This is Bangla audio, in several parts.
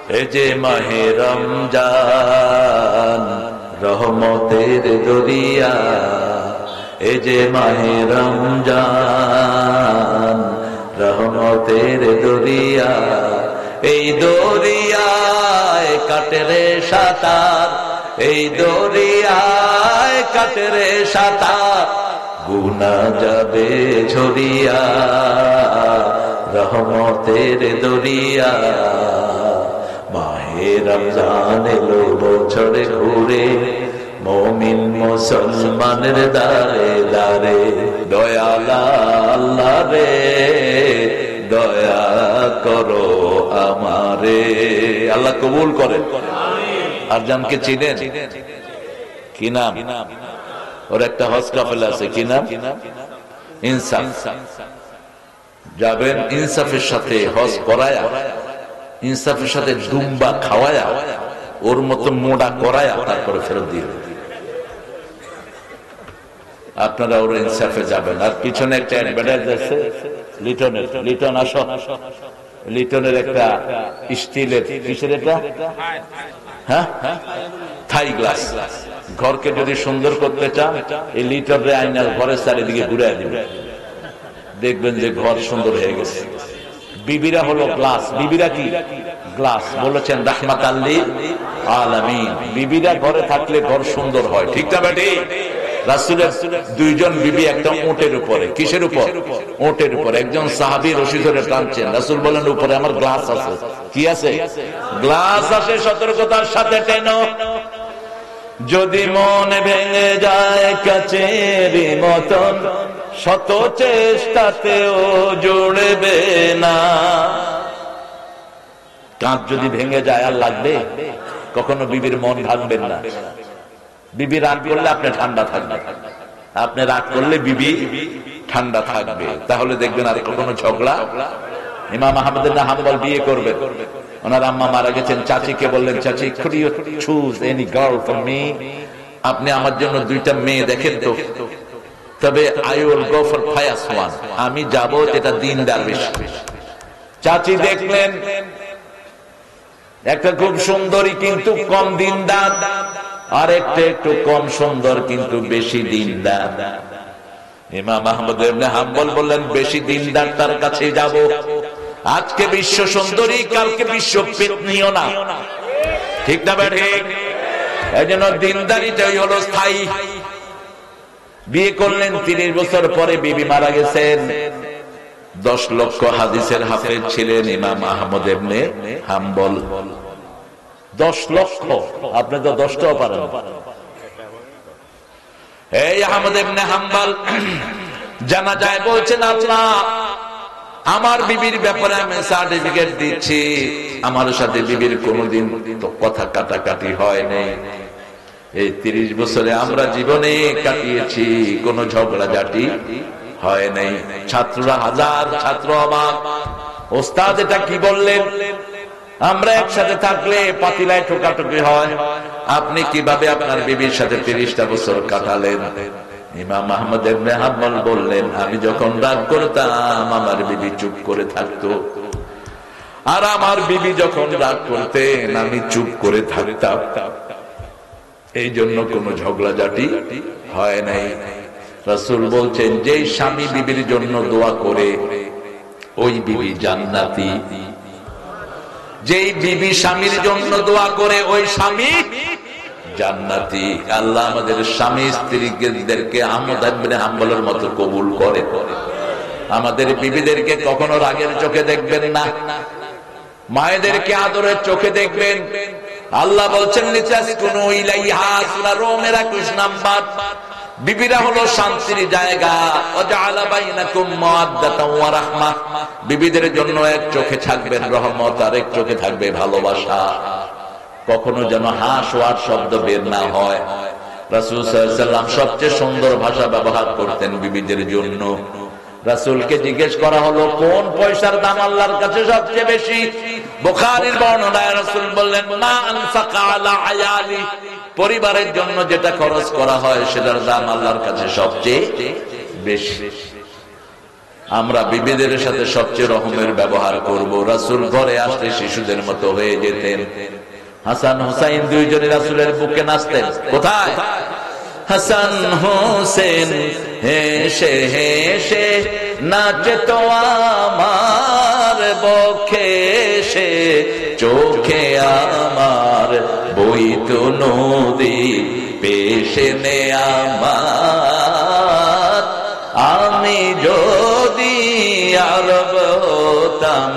এ যে মাহে রমজান রহমতের দরিয়া, এ যে মাহে রমজান রহমতের দরিয়া, এই দরিয়ায় কাটে রে সাঁতার, এই দরিয়ায় কাটে রে সাঁতার, গুনাহ যাবে ঝরিয়া রহমতের দরিয়া। মাহে রমজান এলো বছরে ঘুরে, মুমিন মুসলমানের দারে দারে, দয়াল আল্লাহ রে দয়া করো আমারে। আল্লাহ কবুল করেন। আর জানকে চিনেন? কি নাম? ওর একটা হজ কাফেলা আছে, কি নাম? ইনসাফ। যাবেন ইনসাফের সাথে হজ করায়া, ইনসাফের সাথে দুম্বা খাওয়ায়া, ওর মতো মোড়া করায়া তারপরে ফেরত দিয়ে আপনারা ওর ইনসাফে যাবেন। আর পিছনে একটা অ্যাডভার্টাইজ আছে লিটনের, লিটন আসো, লিটনের একটা স্টিলের, কিসের এটা, হ্যাঁ থাই গ্লাস। ঘরকে যদি সুন্দর করতে চান এই লিটনের আয়নার ঘরের চারিদিকে ঘুরে দিবেন, দেখবেন যে ঘর সুন্দর হয়ে গেছে। বিবিরা হলো গ্লাস। বিবিরা কি? গ্লাস। বলেছেন রাহমাতাল লিল আলামিন। বিবিরা ঘরে থাকলে ঘর সুন্দর হয়, ঠিক না বেটি? রাসূলের দুইজন বিবি একটা উটের উপরে। কিসের উপর? উটের উপর। একজন সাহাবী রশি ধরে টানছেন, রাসূল বলেন উপরে আমার গ্লাস আছে। কি আছে? গ্লাস আছে। সতর্কতার সাথে টেনো, যদি মন ভেঙে যায় কাচের মতন, শত চেষ্টাতেও জুড়বে না। কাঁচ যদি ভেঙে যায় আর লাগবে? কখনো বিবির মন ভাঙবেন না। বিবি রাগ করলে আপনি ঠান্ডা থাকবে, আপনি রাগ করলে বিবি ঠান্ডা থাকবে। তাহলে দেখবেন আর কখনো ঝগড়া। ইমাম আহমদ ইবনে হাম্বল বিয়ে করবে, ওনার আম্মা মারা গেছেন। চাচিকে বললেন, চাচি could you choose any girl for me? আপনি আমার জন্য দুইটা মেয়ে দেখেন তো। তবে I will go for pious one, আমি যাব যেটা দিনদার বেশি। চাচি দেখলেন একটা খুব সুন্দরী কিন্তু কম দিনদার, আর একটা একটু কম সুন্দর কিন্তু বেশি দিনদার। ইমাম আহমদ ইবনে হাম্বল বললেন বেশি দিনদার তার কাছে যাব। আজকে বিশ্ব সুন্দরী, কালকে বিশ্ব পেতনিও না, ঠিক না ঠিক? এই জন্য দিনদারিটাই হলো স্থায়ী। বিয়ে করলেন, 30 বছর পরে বিবি মারা গেছেন। 10 লক্ষ হাদিসের হাফেজ ছিলেন ইমাম আহমদ ইবনে হাম্বল। 10 লক্ষ, আপনি তো 10টাও পারেন। এই আহমদ ইবনে হাম্বল জানা যায় বলছেন, আল্লাহ আমার বিবির ব্যাপারে আমি সার্টিফিকেট দিচ্ছি, আমার সাথে বিবির কোনোদিন তো কথা কাটাকাটি হয় নাই। এই 30 বছরে আমরা জীবনে কাটিয়েছি, কোনো ঝগড়াঝাটি হয় নাই। ছাত্ররা, হাজার ছাত্র অবাক, ওস্তাদ এটা কি বললেন? আমরা একসাথে থাকলে পাতিলায় ঠোকাঠুকি হয়, আপনি কিভাবে আপনার বিবির সাথে 30টা বছর কাটালেন? ইমাম আহমদ ইবনে হাম্বল বললেন, আমি যখন রাগ করতাম আমার বিবি চুপ করে থাকতো, আর আমার বিবি যখন রাগ করতেন আমি চুপ করে থাকতাম। এই জন্য কোনো ঝগড়াঝাটি হয় নাই। রাসূল বলছেন, যেই স্বামী বিবির জন্য দোয়া করে ওই বিবি জান্নাতি। যেই বিবি স্বামীর জন্য দোয়া করে ওই স্বামী জান্নাতি। আল্লাহ আমাদের স্বামী স্ত্রীদেরকে আহমদ ইবনে হাম্বলের মতো কবুল করে। আমাদের বিবিদেরকে কখনো রাগের চোখে দেখবেন না, মায়েদেরকে আদরের চোখে দেখবেন। আল্লাহ বলছেন লিতাসকুনু ইলাইহা, সূরা রোমের 21 নাম্বার। বিবিরা হলো শান্তির জায়গা। ওয়াজআলা বাইনাকুম মাওয়াদ্দাতাও ওয়া রাহমা, বিবিদের জন্য এক চোখে থাকবেন রহমত, আর এক চোখে থাকবে ভালোবাসা। কখনো যেন হাস ওয়ার শব্দ বের না হয়। রাসূল সাল্লাল্লাহু আলাইহি ওয়াসাল্লাম সবচেয়ে সুন্দর ভাষা ব্যবহার করতেন বিবিদের জন্য। রাসূলকে জিজ্ঞেস করা হলো, কোন পয়সার দাম আল্লাহর কাছে সবচেয়ে বেশি? বুখারীর বর্ণনায় রাসূল বললেন, মা আনফাকা আলা আয়ালি, পরিবারের জন্য যেটা খরচ করা হয় সেটার দাম আল্লাহর কাছে সবচেয়ে বেশি। আমরা বিবিদের সাথে সবচেয়ে রকমের ব্যবহার করব। রাসূল ঘরে আসলে শিশুদের মতো হয়ে যেতেন। হাসান হুসাইন দুইজনে রাসূলের বুকে নাচতেন। কোথায়? হাসান হোসেন হেসে হেসে নাচে তো আমার বক্ষে, সে চোখে আমার বইত নদী পেশে নে আমার। আমি যদি আরব হতাম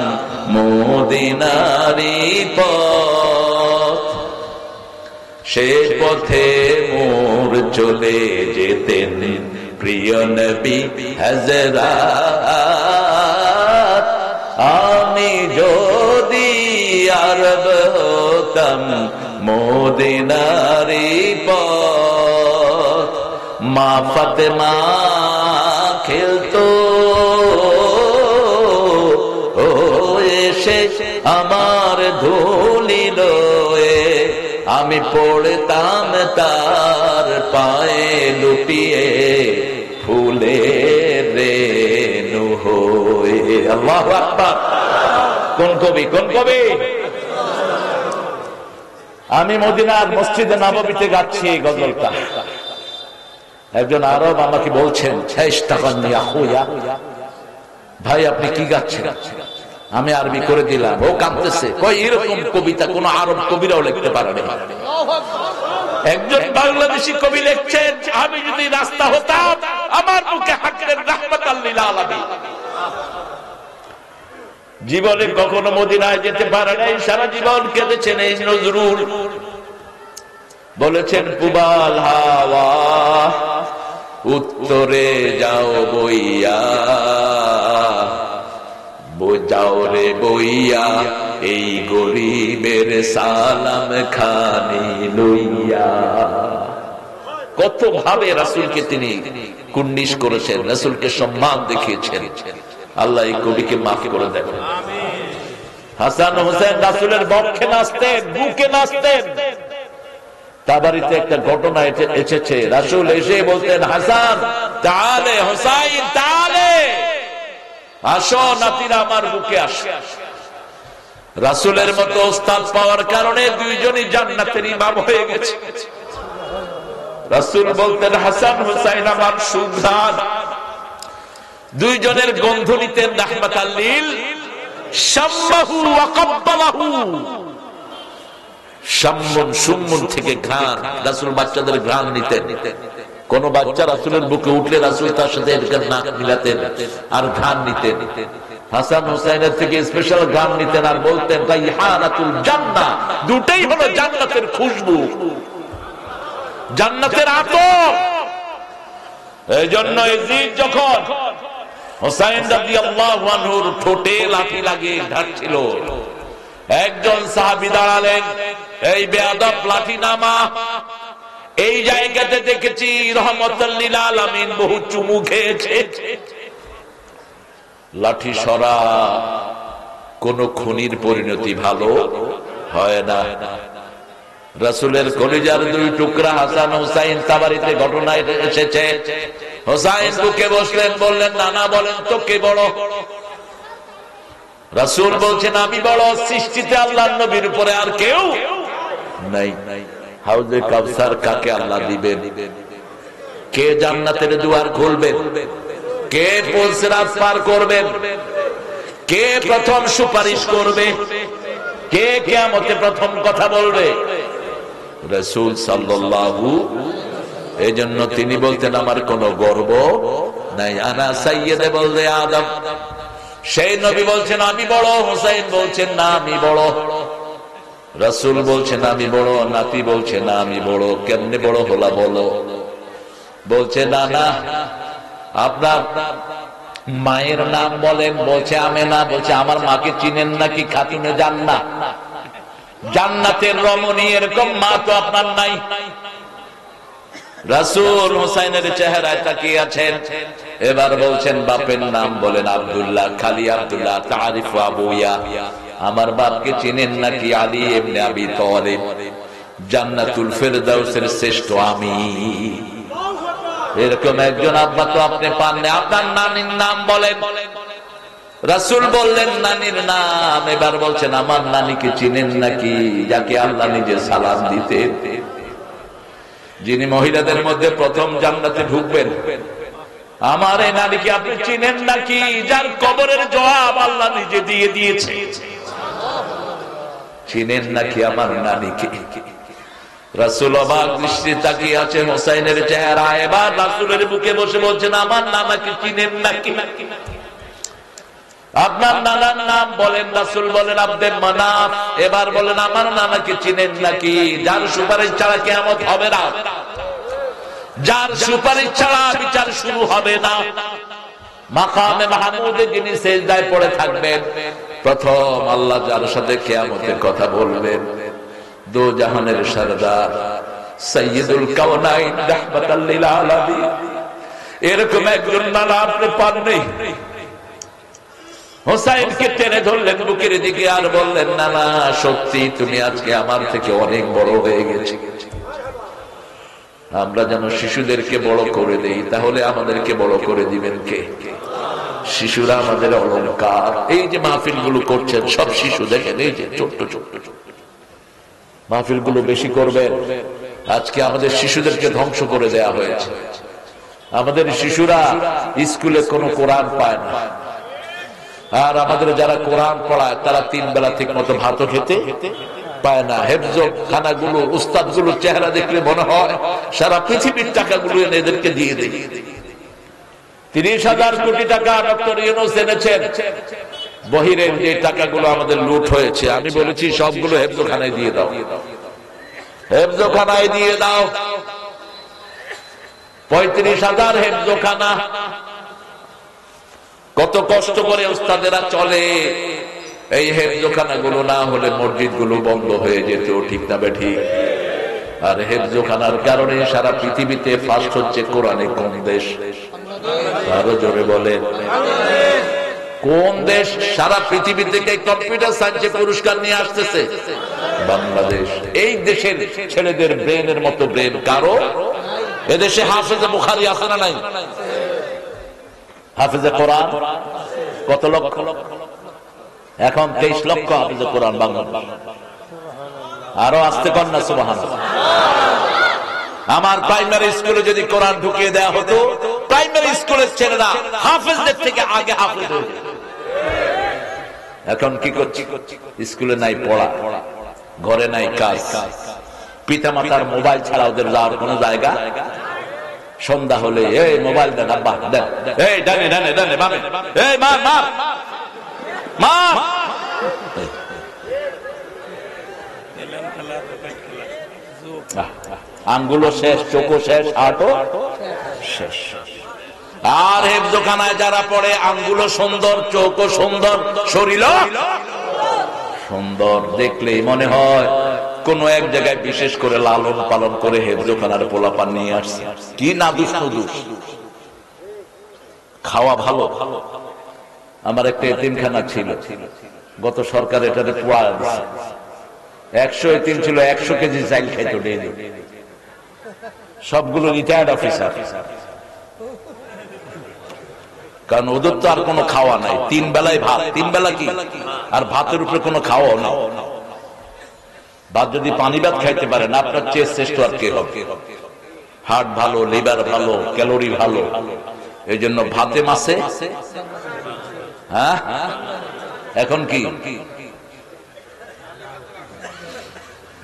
মদিনারি পথ, সে পথে মোর চলে যেতেন প্রিয় নবী হযরত। আমি যদি আরব হতাম মদিনারি পথ, মা ফাতেমা খেলতো ও এসে আমার ধুলি লয়ে, আমি পড়তাম তার পায়ে লুটিয়ে ফুলের রেণু হয়ে। আল্লাহু আকবার। কোন কবি? কোন কবি? আমি মদিনার মসজিদে নববীতে গাচ্ছি এই গজলটা। একজন আরব আমাকে বলছেন, ভাই আপনি কি গাচ্ছেন? আমি আরবি করে দিলাম। ও কাঁদতেছে, কই এরকম কবিতা কোন আরব কবিরাও লিখতে পারেনি। একজন বাংলাদেশি কবি লিখছেন, আমি যদি রাস্তা হতাম আমার মুখে হাঁটতেন রাহমাতাল লিল আলামিন। জীবনে কখনো মদিনায় যেতে পারে নাই, সারা জীবন কেঁদেছেন। এই নজরুল বলেছেন, পুবাল হাওয়া উত্তরে যাও বইয়া, যাও রে বইয়া এই গরিবের সালাম খানি লইয়া। কত ভাবে রাসূলকে তিনি কুর্নিশ করেছেন, রাসূলকে সম্মান দেখিয়েছেন। আল্লাহ এই কবিকে মাফ করে দেন। হাসান হোসেন রাসূলের বক্ষে নাচতেন, বুকে নাচতেন। তাবারিতে একটা ঘটনা এসেছে, রাসূল এসে বলতেন, হাসান তাআলে, হুসাইন তাআলে, আসো নাতিরা আমার বুকে আসো। রাসূলের মতো ওস্তাদ পাওয়ার কারণে দুইজনই জান্নাতের ইমাম হয়ে গেছে। রাসূল বলতেন, হাসান হুসাইন আমার সুঘ্রাণ। দুইজনের গন্ধ নিতেন রাহমাতাল লিল শাম্মাহু ওয়া কাব্বালাহু। শাম্মুন সুম্মুন থেকে ঘ্রাণ, রাসূল বাচ্চাদের ঘ্রাণ নিতেন। কোন বাচ্চা রাসূলের বুকে উঠলে রাসূল তার সাথে নাক মিলাতেন আর ঘ্রাণ নিতেন। হাসান হুসাইনের থেকে স্পেশাল ঘ্রাণ নিতেন আর বলতেন, রাইহানাতুল জান্নাহ, দুটেই হলো জান্নাতের খুশবু, জান্নাতের আতর। এইজন্য ইয়াজিদ যখন হুসাইন রাদিয়াল্লাহু আনহুর ঠোঁটে লাঠি লাগিয়ে ঢাকছিল, একজন সাহাবী দাঁড়ালেন, এই বেয়াদব লাঠি নামা। এই জায়গাতে দেখেছি রহমাতুল লিল আলামিন বহু চুমু খেয়েছে। লাঠি সরা। কোন খুনির পরিণতি ভালো হয় না। রাসূলের কলিজার দুই টুকরা হাসান হুসাইন, তাবারিতে ঘটনা এসেছে। হুসাইন বুকে বসলেন, বললেন, নানা বলেন তো কে বড়? রাসূল বলছেন, আমি বড়। সৃষ্টিতে আল্লাহর নবীর উপরে আর কেউ নাই। হাউজে কাউসার কাকে আল্লাহ দিবেন? কে জান্নাতের দুয়ার খুলবেন? কে পুলসিরাত পার করবেন? কে প্রথম সুপারিশ করবে? কে কিয়ামতে প্রথম কথা বলবে? রাসূল সাল্লাল্লাহু। এইজন্য তিনি বলতেন, আমার কোনো গর্ব নাই। আনা সাইয়্যিদে বলদে আদম। সেই নবী বলছেন, আমি বড়। হুসাইন বলছেন, না আমি বড়। রাসূল বলছেন, আমি বড়। নাতি বলছে, না আমি বড়। কেমনে বড় হলা বলো? বলছে, না না, আপনার মায়ের নাম বলেন। বলছে, আমেনা। বলছে, আমার মাকে চিনেন নাকি? খাতুনে জান্নাত, জান্নাতের রমণী, এরকম মা তো আপনার নাই। রাসূল হুসাইনের চেহারায় তাকিয়ে আছেন। এবার বলছেন, বাপের নাম বলেন। আব্দুল্লাহ, খালি আব্দুল্লাহ। তারিফু আবুয়া, আমার বাপকে চিনেন নাকি? আলী ইবনে আবি তালিব, জান্নাতুল ফেরদাউসের শ্রেষ্ঠ আমি। এরকম একজন আব্বা তো আপনি পাননি। আপনার নানির নাম বলেন। রাসূল বললেন নানির নাম, এবার বলছেন আমার নানিকে চিনেন নাকি, যাকে আল্লাহ নিজে সালাম দিতেন, যিনি মহিলাদের মধ্যে প্রথম জান্নাতে ঢুকবেন। আমার এই নানিকে আপনি চিনেন নাকি, যার কবরের জবাব আল্লাহ নিজে দিয়ে দিয়েছে। চিনেন নাকি আমার নানিকে? রাসূল অবাক দৃষ্টি তাকিয়ে আছেন হোসাইনের চেহারা। এবার রাসূলের বুকে বসে বলছেন আমার নানাকে চিনেন নাকি? আপনার নানার নাম বলেন। রাসূল বলেন আব্দুল মানাফ। এবার বলেন আমার নানাকে চিনেন নাকি, যার সুপারিশ ছাড়া কিয়ামত হবে না, যার সুপারিশ ছাড়া বিচার শুরু হবে না। মাকামে মাহমুদে যিনি সিজদায় পড়ে থাকবেন, প্রথম আল্লাহ যার সাথে কিয়ামতে কথা বলবেন, দো জাহানের সরদার সাইয়্যিদুল কাওনাইন রাহমাতাল লিল আলামিন, এরকম একজন নানা আপনি পাননি। হোসাইনকে টেনে ধরলেন বুকের দিকে আর বললেন নানা সত্যি তুমি আজকে আমার থেকে অনেক বড় হয়ে গেছে। আমরা যেন শিশুদেরকে বড় করে দেই, তাহলে আমাদেরকে বড় করে দিবেন কে? শিশুরা আমাদের অলংকার। এই যে মাহফিল গুলো করছেন সব শিশু, দেখেন এই যে ছোট্ট ছোট্ট মাহফিল গুলো বেশি করবেন। আজকে আমাদের শিশুদেরকে ধ্বংস করে দেয়া হয়েছে। আমাদের শিশুরা স্কুলে কোনো কোরআন পায় না, আর আমাদের যারা কোরআন পড়ায় তারা 3 বেলা ঠিক মতো ভাতও খেতে পায় না। হেফজ খানাগুলো উস্তাদগুলোর চেহারা দেখলে মনে হয় সারা পৃথিবীর টাকাগুলো এনে এদেরকে দিয়ে দেয়। 30,000 কোটি টাকা ডক্টর ইউনূস এনেছেন। বহিরের যে টাকাগুলো আমাদের লুট হয়েছে, আমি বলেছি সবগুলো হেফজখানায় দিয়ে দাও, হেফজখানায় দিয়ে দাও। 35,000 হেফজখানা। কত কষ্ট করে উস্তাদেরা চলে। এই হেফজখানা গুলো না হলে মসজিদ গুলো বন্ধ হয়ে যেত, ঠিক না বেঠিক? আর হেফজখানার কারণে সারা পৃথিবীতে ফার্স্ট হচ্ছে কোরআনে কোন দেশ? আরো জোরে বলেন, কোন দেশ সারা পৃথিবী থেকে কম্পিউটার সায়েন্সে পুরস্কার নিয়ে আসতেছে? বাংলাদেশ। এই দেশের ছেলেদের ব্রেনের মতো ব্রেন কারো এদেশে হাফেজে বুখারী আছে না নাই? হাফেজে কোরআন কত লক্ষ? এখন 23 লক্ষ হাফেজে কোরআন বাংলাদেশ। আরো আসতে কর না সুবহানাল্লাহ। আমার প্রাইমারি স্কুলে যদি কোরআন ঢুকিয়ে দেয়া হতো, প্রাইমারি স্কুলের ছেলেরা হাফেজদের থেকে আগে হাফেজ হয়ে যেত। এখন কি করছি? স্কুলে নাই পড়া, ঘরে নাই কাজ, পিতামাতার মোবাইল ছাড়া ওদের যাওয়ার কোন জায়গা। সন্ধ্যা হলে এই মোবাইল দেন, আব্বা দেন, এই ডানে ডানে ডানে বামে, এই মার মার মার। আঙ্গুলো শেষ, চোখও শেষ, হাটও শেষ। আর হেফজখানায় যারা পড়ে আঙ্গুলো সুন্দর, চোখও সুন্দর, শরীরও সুন্দর। দেখলেই মনে হয় কোন এক জায়গায় বিশেষ করে লালন পালন করে হেফজখানার পোলাপান নিয়ে আসছে। কি না দুষ নুদুষ, খাওয়া ভালো। আমার একটা এতিমখানা ছিল, গত সরকার এটাতে পোয়া দিচ্ছে। 100 এতিম ছিল, 100 কেজি চাইল খাইতো ডেইলি। সবগুলো রিটায়ার্ড অফিসার, কারণ ওদের তো আর কোনো খাওয়া নাই। 3 বেলায় ভাত, 3 বেলা কি, আর ভাতের উপরে কোনো খাওয়া না। ভাত যদি পানি ভাত খাইতে পারেন, আপনার চেয়ে শ্রেষ্ঠ আর কে হবে? হার্ট ভালো, লিভার ভালো, ক্যালোরি ভালো। এই জন্য ভাতে মাসে, হ্যাঁ এখন কি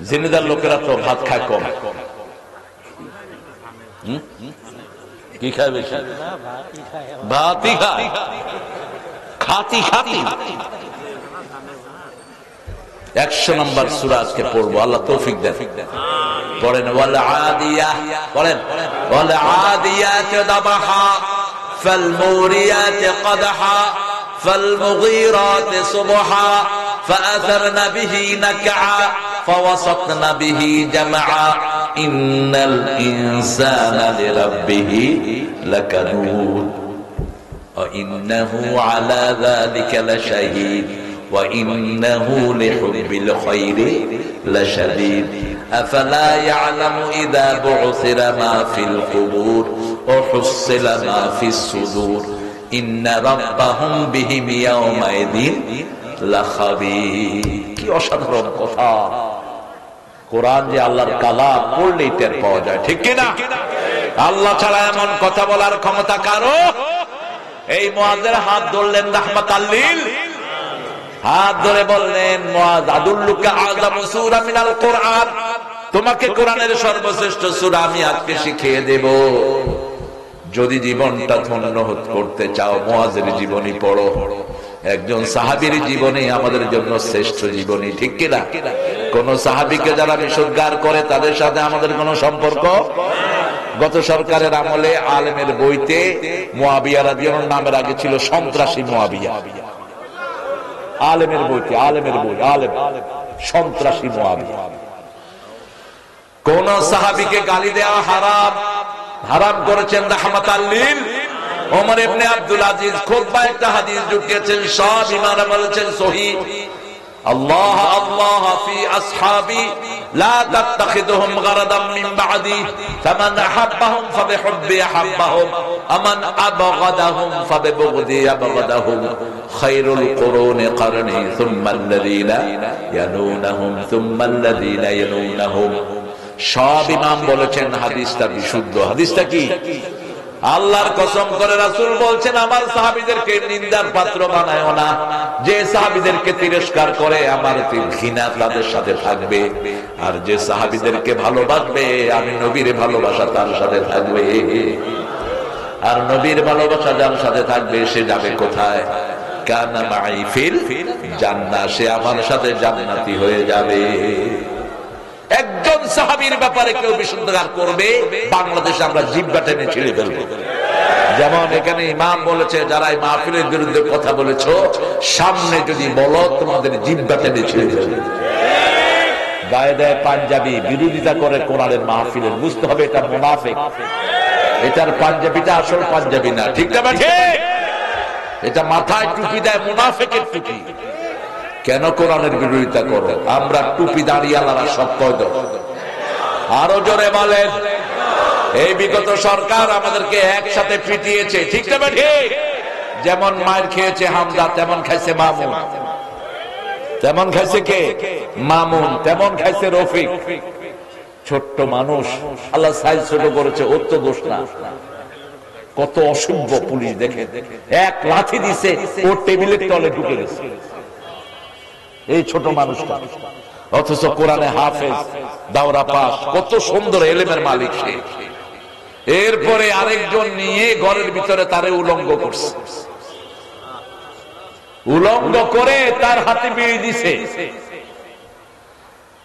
জিনেদার লোকেরা তো ভাত খায় কম। কি খায় বেশি? ভাতই খায়, খাতি খাতি। 100 নম্বর সূরা আজকে পড়বো, আল্লাহ তৌফিক দেন। পড়েন ওয়াল আদিয়া, পড়েন ওয়াল আদিয়াত দাবহা ফাল মুরিয়াত কদহা ফাল মুগীরাত সুবহা ফাআথরনা বিহি নাকআ ফাওয়াসাতনা বিহি জামআ ইন্নাল ইনসানা লিরাব্বিহি লাকানুদ ওয়া ইন্নাহু আলা যালিকা লাশাহীদ ওয়া ইন্নাহু লিহুব্বিল খায়রি লাশাদীদ আফালা ইয়ালামু ইযা বু'সিরা মা ফিল কুবুর ওয়া হুসিলা মা ফিস সুদূর ইন্না রাব্বাহুম বিহিম ইয়াওমাইযিন লাখাবীর। কি অসাধারণ কথা! কোরআন যে আল্লাহর কালাম, পড়লেই টের পাওয়া যায়, ঠিক কি না? আল্লাহ ছাড়া এমন কথা বলার ক্ষমতা কারো? এই মুআযের হাত ধরলেন রাহমাতাল লিল, হাত ধরে বললেন মুআয আদুল্লুকা আযামু সূরা মিনাল কোরআন, তোমাকে কোরআনের সর্বশ্রেষ্ঠ সূরা আমি আজকে শিখিয়ে দেব। যদি জীবনটা ধন্য করতে চাও মুআযের জীবনী পড়ো। একজন সাহাবীর জীবনী আমাদের জন্য শ্রেষ্ঠ জীবনী, ঠিক কি না? কোন সাহাবীকে যারা বিশুদ্ধার করে তাদের সাথে আমাদের কোনো সম্পর্ক। গত সরকারের আমলে আলেমের বইতে মুআবিয়া রাদিয়াল্লাহু নামের আগে ছিল সন্ত্রাসী মুআবিয়া। আলেমের বইতে, আলেমের বই, আলেম সন্ত্রাসী মুআবিয়া। কোন সাহাবীকে গালি দেওয়া হারাম, হারাম করেছেন রাহমাতাল লিল ওমর ইবনে আব্দুল আজিজ। খুতবায় একটা হাদিস ঢুকিয়েছেন, সব ইমাম বলেছেন সহিহ। আল্লাহ আল্লাহ ফি আসহাবি লা তাত্তাখিদুহুম গারাদাম মিন বাদি ফামান আহাব্বাহুম ফাবিহুব্বি আহাব্বাহুম আমান আবগাদাহুম ফাবিবুগদি আবগাদাহুম খায়রুল কুরুনি কারনি সুম্মা আল্লাযীনা ইয়ালুনাহুম সুম্মা আল্লাযীনা ইয়ালুনাহুম। সব ইমাম বলেছেন হাদিসটা বিশুদ্ধ। হাদিসটা কি? আল্লাহর কসম করে রাসূল বলছেন, আমার সাহাবীদেরকে নিন্দার পাত্র বানায়ও না। যে সাহাবীদেরকে তিরস্কার করে আমার ঘৃণা তাদের সাথে থাকবে, আর যে সাহাবীদেরকে ভালোবাসবে আমি নবীর ভালোবাসা তার সাথে থাকবে। আর নবীর ভালোবাসা যার সাথে থাকবে সে যাবে কোথায়? কানা মাই ফিল জান্নাহ, সে আমার সাথে জান্নাতি হয়ে যাবে। একজন সাহাবীর ব্যাপারে কেউ বিশুদ্ধার করবে, বাংলাদেশে আমরা জিহ্বা টেনে ছিঁড়ে ফেলবো। যেমন এখানে ইমাম বলেছে, যারা এই মাহফিলের বিরুদ্ধে কথা বলেছো, সামনে যদি বলো তোমাদের জিহ্বা টেনে ছিঁড়ে ফেলবে। গায়ে দেয় পাঞ্জাবি, বিরোধিতা করে কোরআনের মাহফিলের, বুঝতে হবে এটা মুনাফিক। এটার পাঞ্জাবিটা আসল পাঞ্জাবি না, ঠিক না? এটা মাথায় টুপি দেয়, মুনাফিকের টুপি। কেন কোরআনের বিরোধিতা করো? আমরা টুপি দাঁড়িয়ালারা সব কয়দ। আরো জোরে বলেন। এই বিগত সরকার আমাদেরকে একসাথে পিটিয়েছে, ঠিক না? ঠিক। যেমন মায়ের খেয়েছে হামজা, তেমন খাইছে মামুন। তেমন খাইছে কে? মামুন। তেমন খাইছে রফিক। ছোট্ট মানুষ, আল্লাহ সাইজ ছোট করেছে, ওর তো দোষ না। কত অসভ্য পুলিশ দেখে, এক লাথি দিছে, ওর টেবিলের তলে ঢুকে গেছে এই ছোট মানুষটা। অথচ কোরআনে হাফেজ, দাওরা পাস, কত সুন্দর এলেমের মালিক সে। এরপরে আরেকজন নিয়ে ঘরের ভিতরে তারে উলঙ্গ করছে, উলঙ্গ করে তার হাতে বিড়ি দিছে,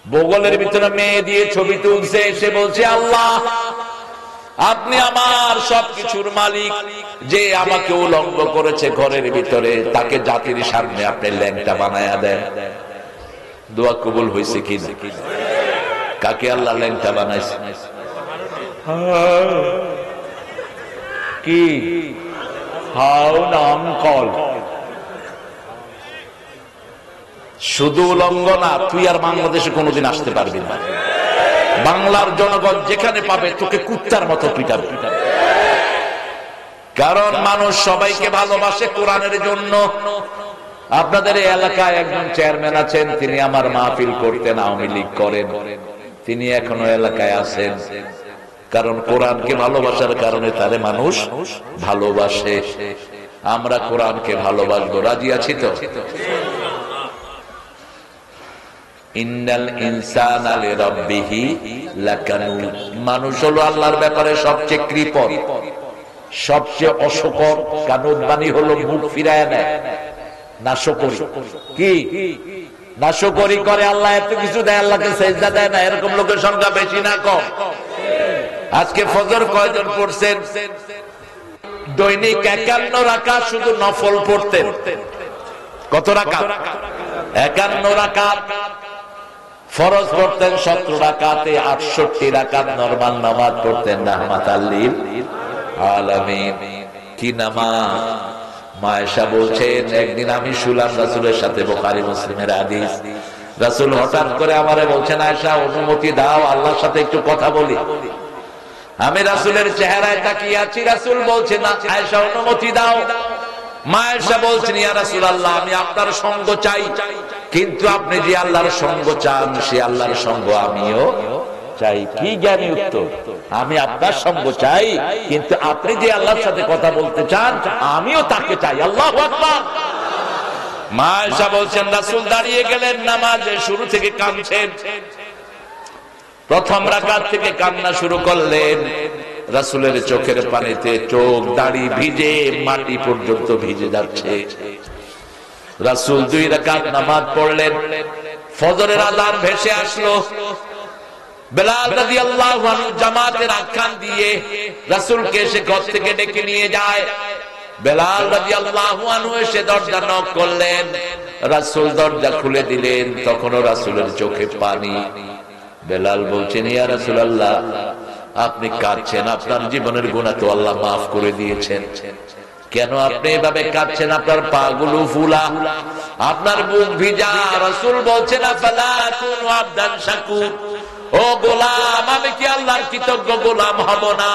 বগলের ভিতরে মেয়ে দিয়ে ছবি তুলছে। সে বলছে, আল্লাহ আপনি আমার সবকিছুর মালিক, যে আমাকে উলঙ্গ করেছে ঘরের ভিতরে, তাকে জাতির সামনে আপনি ল্যাংটা বানায়া দেন। দোয়া কবুল হয়েছে কি না? কাকে আল্লাহ ল্যাংটা বানাইছে? কি হাউ নাম কল? শুধু উলঙ্গ না, তুই আর বাংলাদেশে কোনোদিন আসতে পারবি না। বাংলার জনগণ যেখানে পাবে তোকে কুত্তার মতো পিটাবে। কারণ মানুষ সবাইকে ভালোবাসে কোরআনের জন্য। আপনাদের এই এলাকায় একজন চেয়ারম্যান আছেন, তিনি আমার মাহফিল করতেন, আওয়ামী লীগ করেন, তিনি এখনো এলাকায় আছেন। কারণ কোরআনকে ভালোবাসার কারণে তারে মানুষ ভালোবাসে। আমরা কোরআনকে ভালোবাসবো, রাজি আছি তো? ইন্নাল ইনসানা লিরাব্বিহি লাকানুদ। মানুষ হলো আল্লাহর ব্যাপারে সবচেয়ে কৃপণ, সবচেয়ে অশকর। কানুদ বাণী হলো মুখ ফিরায় নেয়, নাশকরি। কি নাশকরি করে? আল্লাহ এত কিছু দেয়, আল্লাহকে সেজদা দেয় না। এরকম লোকের সংখ্যা বেশি না কম? আজকে ফজর কয়জন পড়ছেন? দৈনিক 51 রাকাত শুধু নফল পড়তেন। কত রাকাত? 51 রাকাত। ফরজ পড়তেন 17 রাকাতে, 68 রাকাত নরমাল নামাজ পড়তেন রাহমাতাল লিল আলামিন। কি নামাজ! মা আয়েশা বলছেন একদিন আমি শুলাম রাসূলের সাথে, বুখারী মুসলিমের হাদিস, রাসূল হঠাৎ করে আমারে বলছেন, আয়েশা অনুমতি দাও আল্লাহর সাথে একটু কথা বলি। আমি রাসূলের চেহারায় তাকিয়ে আছি, রাসূল বলছেন না, আয়েশা অনুমতি দাও। মা আয়েশা বলছেন, ইয়া রাসূলুল্লাহ আমি আপনার সঙ্গ চাই, কিন্তু আপনি যে আল্লাহর সঙ্গ চান সে আল্লাহর সঙ্গ আমিও চাই। কি জ্ঞানী উত্তর! আমি আপনার সঙ্গ চাই, কিন্তু আপনি যে আল্লাহর সাথে কথা বলতে চান আমিও তাকে চাই। আল্লাহু আকবার। মা আয়েশা বলছেন, রাসূল দাঁড়িয়ে গেলেন, নামাজে শুরু থেকে কাঁদছেন, প্রথম রাকাত থেকে কান্না শুরু করলেন। রাসূলের চোখের পানিতে চোখ দাড়ি ভিজে মাটি পর্যন্ত ভিজে যাচ্ছে। রাসূল 2 রাকাত নামাজ পড়লেন, ফজরের আযান ভেসে আসলো। বেলাল রাদিয়াল্লাহু আনহু জামাতের আখ্যান দিয়ে রাসূলকে এসে ঘর থেকে ডেকে নিয়ে যায়। বেলাল রাদিয়াল্লাহু আনহু এসে দরজা নক করলেন, রাসূল দরজা খুলে দিলেন, তখনও রাসূলের চোখে পানি। বেলাল বলছেন, ইয়া রাসূলুল্লাহ আপনি কাঁদছেন, আপনার জীবনের গুনাহ তো আল্লাহ মাফ করে দিয়েছেন, কেন আপনি এভাবে কাঁদছেন? আপনার পা গুলো ফুলা, আপনার বুক ভিজা। রাসূল বলছেন, আফালা কুনু আবদান শাকুর, ও গোলাম আমি কি আল্লাহর কৃতজ্ঞ গোলাম হব না?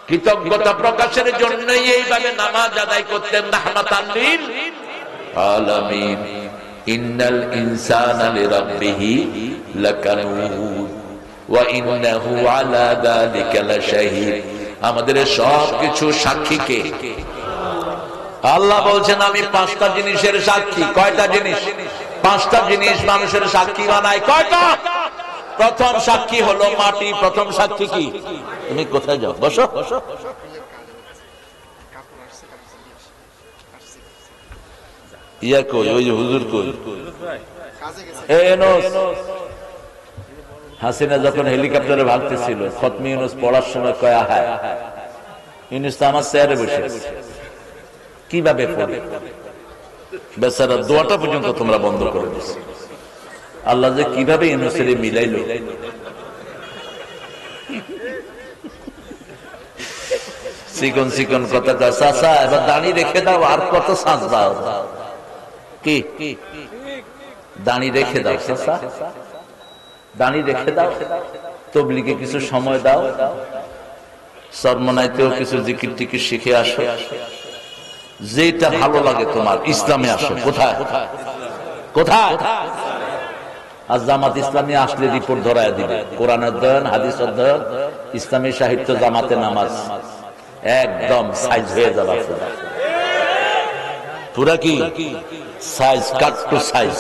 কৃতজ্ঞতা প্রকাশের জন্য এইভাবে নামাজ আদায় করতেন। রাহমাতাল লিল আলামিন। ইন্নাল ইনসানা লিরাব্বিহি লাকানুদ ওয়া ইন্নাহু আলা যালিকা লাশাহিদ। আমাদের সবকিছু সাক্ষী কে? আল্লাহ বলছেন, আমি 5টা জিনিসের সাক্ষী। কয়টা জিনিস? 5টা জিনিস মানুষের সাক্ষী বানায়। কয়টা? প্রথম সাক্ষী হলো মাটি। প্রথম সাক্ষী কি? তুমি কোথায় যাও? বসো। ইয়া কই? ওই যে হুজুর কই? হাসিনা যখন হেলিকপ্টারে ভাগতেছিল, খতমে ইউনূস পড়ার সময় কয়, আহা ইউনূস তো আমার চেয়ারে বসে আছে, কিভাবে পড়ে? বেচারা দোয়াটা পর্যন্ত তোমরা বন্ধ করে দিচ্ছ। আল্লাহ যে কিভাবে ইউনূসের মিলাইলো। চিকন চিকন কথা কয়, চাচা এবার দাঁড়ি রেখে দাও, আর কত সাজ দাও? কি দাঁড়ি রেখে দাও চাচা, দাঁড়ি রেখে দাও, তবলিগে কিছু সময় দাও, সরমনাইতেও কিছু জিকির টিকির শিখে আসো, যেটা ভালো লাগে তোমার, ইসলামে আসো। কোথায় কোথায়? আর জামাত ইসলামী আসলে রিপোর্ট ধরায় দিবে, কোরআন অধ্যয়ন, হাদিস অধ্যয়ন, ইসলামী সাহিত্য, জামাতে নামাজ, একদম সাইজ হয়ে যাবে পুরা। কি সাইজ, কাট টু সাইজ।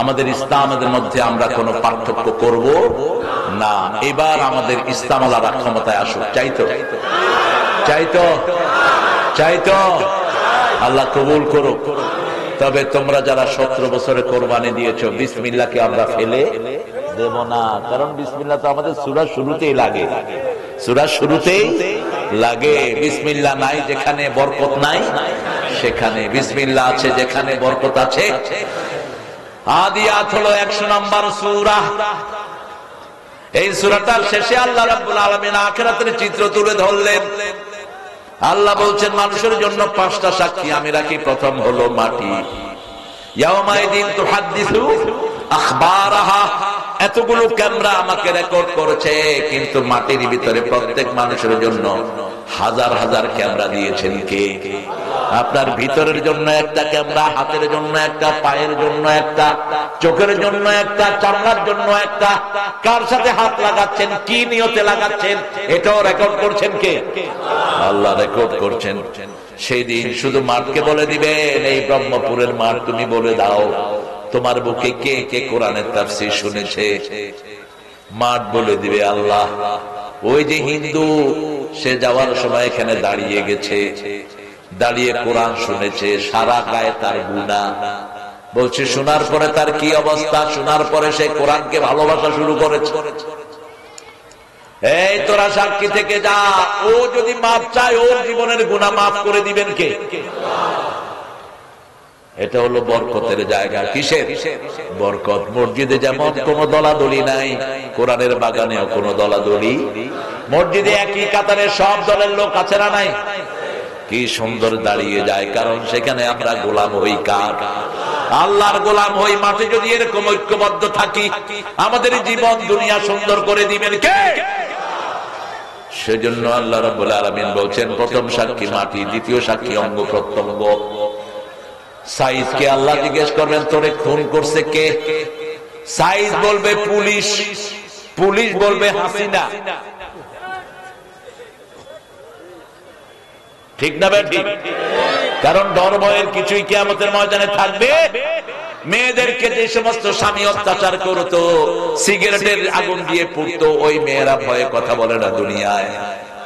আমাদের ইসলামের মধ্যে আমরা কোন পার্থক্য করব না। এবার আমাদের ইসলাম আলাদা ক্ষমতায় আসুক। চাইতো চাইতো চাইতো আল্লাহ কবুল করুক। তবে তোমরা যারা 17 বছরে কোরবানি দিয়েছো, বিসমিল্লাহকে আমরা ফেলে দেব না। কারণ বিসমিল্লাহ তো আমাদের সূরার শুরুতেই লাগে, সূরার শুরুতেই লাগে। বিসমিল্লাহ নাই যেখানে বরকত নাই সেখানে, বিসমিল্লাহ আছে যেখানে বরকত আছে। আদিয়াত হলো 100 নম্বর সূরা। এই সূরাটার শেষে আল্লাহ রাব্বুল আলামিন আখিরাতের চিত্র তুলে ধরলেন। আল্লাহ বলছেন, মানুষের জন্য 5টা সাক্ষী আমি রাখি। প্রথম হলো মাটি। ইয়াউমাইদিন তুহাদ্দিসু আখবারাহা। এতগুলো ক্যামেরা আমাকে রেকর্ড করেছে, কিন্তু মাটির ভিতরে প্রত্যেক মানুষের জন্য হাজার হাজার ক্যামেরা দিয়েছেন কে? আপনার ভিতরের জন্য একটা ক্যামেরা, হাতের জন্য একটা, পায়ের জন্য একটা, চোখের জন্য একটা, চামড়ার জন্য একটা। কার সাথে হাত লাগাচ্ছেন, কি নিয়তে লাগাচ্ছেন, এটাও রেকর্ড করছেন কে? আল্লাহ রেকর্ড করছেন। সেই দিন শুধু মাঠকে বলে দিবেন, এই ব্রহ্মপুরের মাঠ তুমি বলে দাও তোমার বুকে কে কে কোরআনের তাফসীর শুনেছে। মাঠ বলে দিবে আল্লাহ। ওই যে হিন্দু, সে যাওয়ার সময় এখানে দাঁড়িয়ে গেছে, দাঁড়িয়ে কোরআন শুনেছে, সারা গায়ে তার গুনাহ। বলছে শোনার পরে তার কি অবস্থা? শোনার পরে সে কোরআনকে ভালোবাসা শুরু করেছে। এই তোরা সাক্ষী থেকে যা, ও যদি মাপ চায় ওর জীবনের গুনাহ মাফ করে দিবেন কে? এটা হলো বরকতের জায়গা। কিসের বরকত? মসজিদে যেমন কোন দলাদলি নাই, কোরআনের বাগানেও কোন দলাদলি। মসজিদে একই কাতারে সব দলের লোক আছে না নাই? কি সুন্দর দাঁড়িয়ে যায়, কারণ সেখানে আমরা গোলাম হই কার? আল্লাহর গোলাম হই। মাঠে যদি এরকম ঐক্যবদ্ধ থাকি, আমাদের জীবন দুনিয়া সুন্দর করে দিবেন কে? সেজন্য আল্লাহ রাব্বুল আলামিন বলছেন, প্রথম সাক্ষী মাটি, দ্বিতীয় সাক্ষী অঙ্গ প্রত্যঙ্গ। সাইদকে আল্লাহ জিজ্ঞেস করবেন, তোরে খুন করছে কে? সাইদ বলবে পুলিশ, পুলিশ বলবে হাসিনা। ঠিক না ভাই? ঠিক। কারণ ডর ভয়ের কিছুই কিয়ামতের ময়দানে থাকবে। মেয়েদেরকে যে সমস্ত স্বামী অত্যাচার করতো, সিগারেটের আগুন দিয়ে পুড়তো, ওই মেয়েরা ভয়ে কথা বলে না দুনিয়ায়,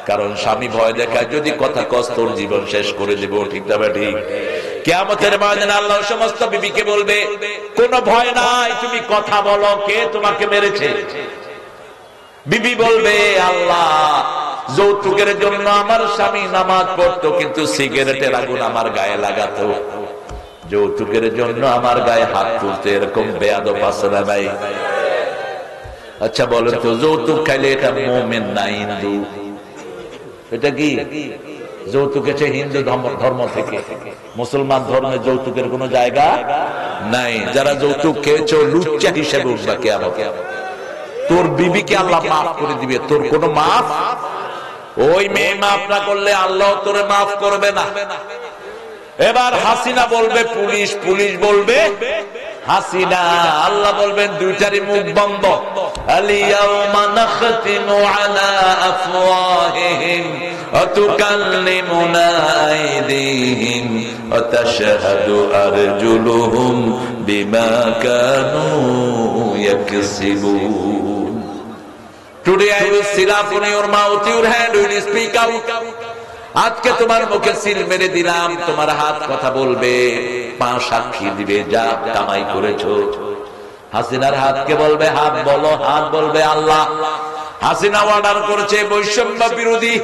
কারণ স্বামী ভয় দেখায়, যদি কথা কস তোর জীবন শেষ করে দেব। ঠিক না ভাই? ঠিক। কিয়ামতের ময়দানে আল্লাহ সমস্ত বিবিকে বলবে, কোনো ভয় নাই, তুমি কথা বলো, কে তোমাকে মেরেছে? বিবি বলবে, আল্লাহ, যৌতুকের জন্য আমার স্বামী নামাজ পড়তো, কিন্তু সিগারেটের আগুন আমার গায়ে লাগাতো, যৌতুকের জন্য আমার গায়ে হাত তুলতে। এরকম বেয়াদব আছে না ভাই? আচ্ছা বলেন তো, যৌতুক খাইলে এটা মুমিন না হিন্দু? এটা কি যৌতুক? এসে হিন্দু ধর্ম থেকে, মুসলমান ধর্মে যৌতুকের কোন জায়গা নাই। যারা যৌতুক খেয়েছো লুচ্চা হিসেবে উঠবা কিয়ামতে। তোর বিবিকে আল্লাহ মাফ করে দিবে, তোর কোনো মাফ। ওই মেয়ে মাফ না করলে আল্লাহ তোরে মাফ করবে না। এবার হাসিনা বলবে পুলিশ, পুলিশ বলবে হাসিনা। আল্লাহ বলবেন দুইটারই মুখ বন্ধ। আলিয়াউমা নাখতিমু আলা আফওয়াহিহিম ওয়া তুকাল্লিমুনা আইদিহিম ওয়া তাশহাদু আরজুলুহুম বিমা Kanu ইয়াকসিবুন। Today I will seal up on your mouth, your hand will speak out. আজকে তোমার মুখে সিল মেরে দিলাম, তোমার হাত কথা বলবে, পা সাক্ষী দিবে যা কামাই করেছো। হাসিনার হাতকে বলবে হাত বলো, হাত বলবে আল্লাহ। হাসিনা অর্ডার করেছে বৈষম্য বিরোধী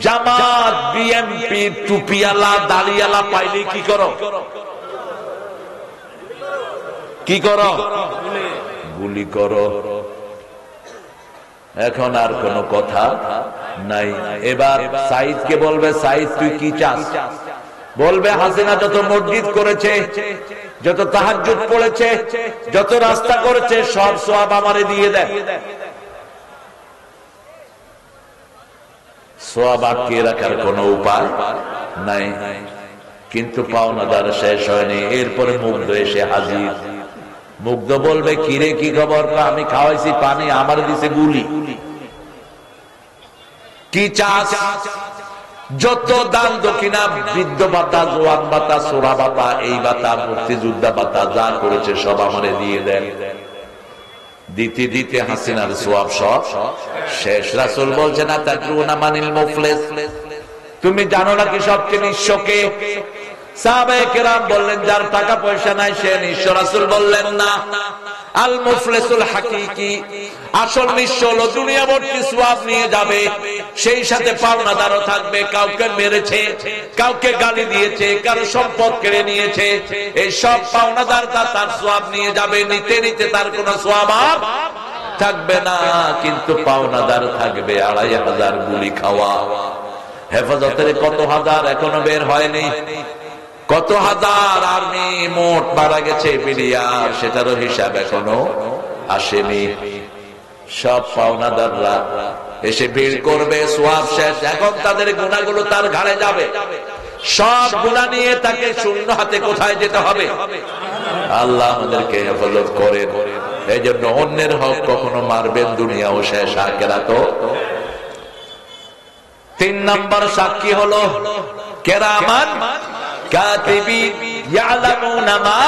জামাত, বিএনপি, টুপিয়ালা, দাড়িয়ালা পাইলে কি করো? কি করো? গুলি করো। এখন আর কোনো কথা নাই। এবার সাইদকে বলবে, সাইদ তুই কি চাস? বলবে হাসিনা যত মসজিদ করেছে, যত তাহাজ্জুদ পড়েছে, যত রাস্তা করেছে, সব সওয়াব আমারে দিয়ে দেয়। সওয়াব আটকে রাখার কোনো উপায় নাই। কিন্তু পাওনাদার শেষ হয়নি। এরপরে মুগ্ধ এসে হাজির। মুগ্ধ বলবে, কিরে কি খবর? আমি খাওয়াইছি পানি, আমার দিছে গুলি। কি চাস? যত দান দক্ষিণা, বৃদ্ধ ভাতা, জোয়ান ভাতা, সোরা ভাতা, এই ভাতা, মুক্তিযোদ্ধা ভাতা, যা করেছে সব আমারে দিয়ে দেন। দিতে দিতে হাসিনার সওয়াব সব শেষ। রাসূল বলছেন, আতাদরুনা মানিল মুফলিস, তুমি জানো না কি সবচেয়ে নিঃস্বকে? সাহাবায়ে কেরাম বললেন, যার টাকা পয়সা নাই সে নিঃস্ব। রাসূল বললেন না, আল মুফলিসুল হাকিকি, আসল নিঃস্ব হলো দুনিয়া ভর্তি সওয়াব নিয়ে যাবে, সেই সাথে পাওনাদারও থাকবে। কাউকে মেরেছে, কাউকে গালি দিয়েছে, কারো সম্পদ কেড়ে নিয়েছে, এই সব পাওনাদার তার সওয়াব নিয়ে যাবে। নিতে নিতে তার কোনো সওয়াব আর থাকবে না, কিন্তু পাওনাদার থাকবে ২৫০০ গুলি খাওয়া। হেফাজতের কত হাজার এখনো বের হয়নি, কত হাজার আর্মি মোট মারা গেছে মিলিয়ার, সেটারও হিসাব এখনো আসেনি। সব পাওনাদাররা এসে ভিড় করবে, সওয়াব শেষ। এখন তাদের গুনাহগুলো তার ঘাড়ে যাবে। সব গুনাহ নিয়ে তাকে শূন্য হাতে কোথায় যেতে হবে? আল্লাহ আমাদেরকে হেফাজত করেন। এই জন্য অন্যের হক কখনো মারবেন, দুনিয়াও শেষ, আখিরাতও। ৩ নম্বর সাক্ষী হলো কেরামান কাতিবিন ইয়ালামুনা মা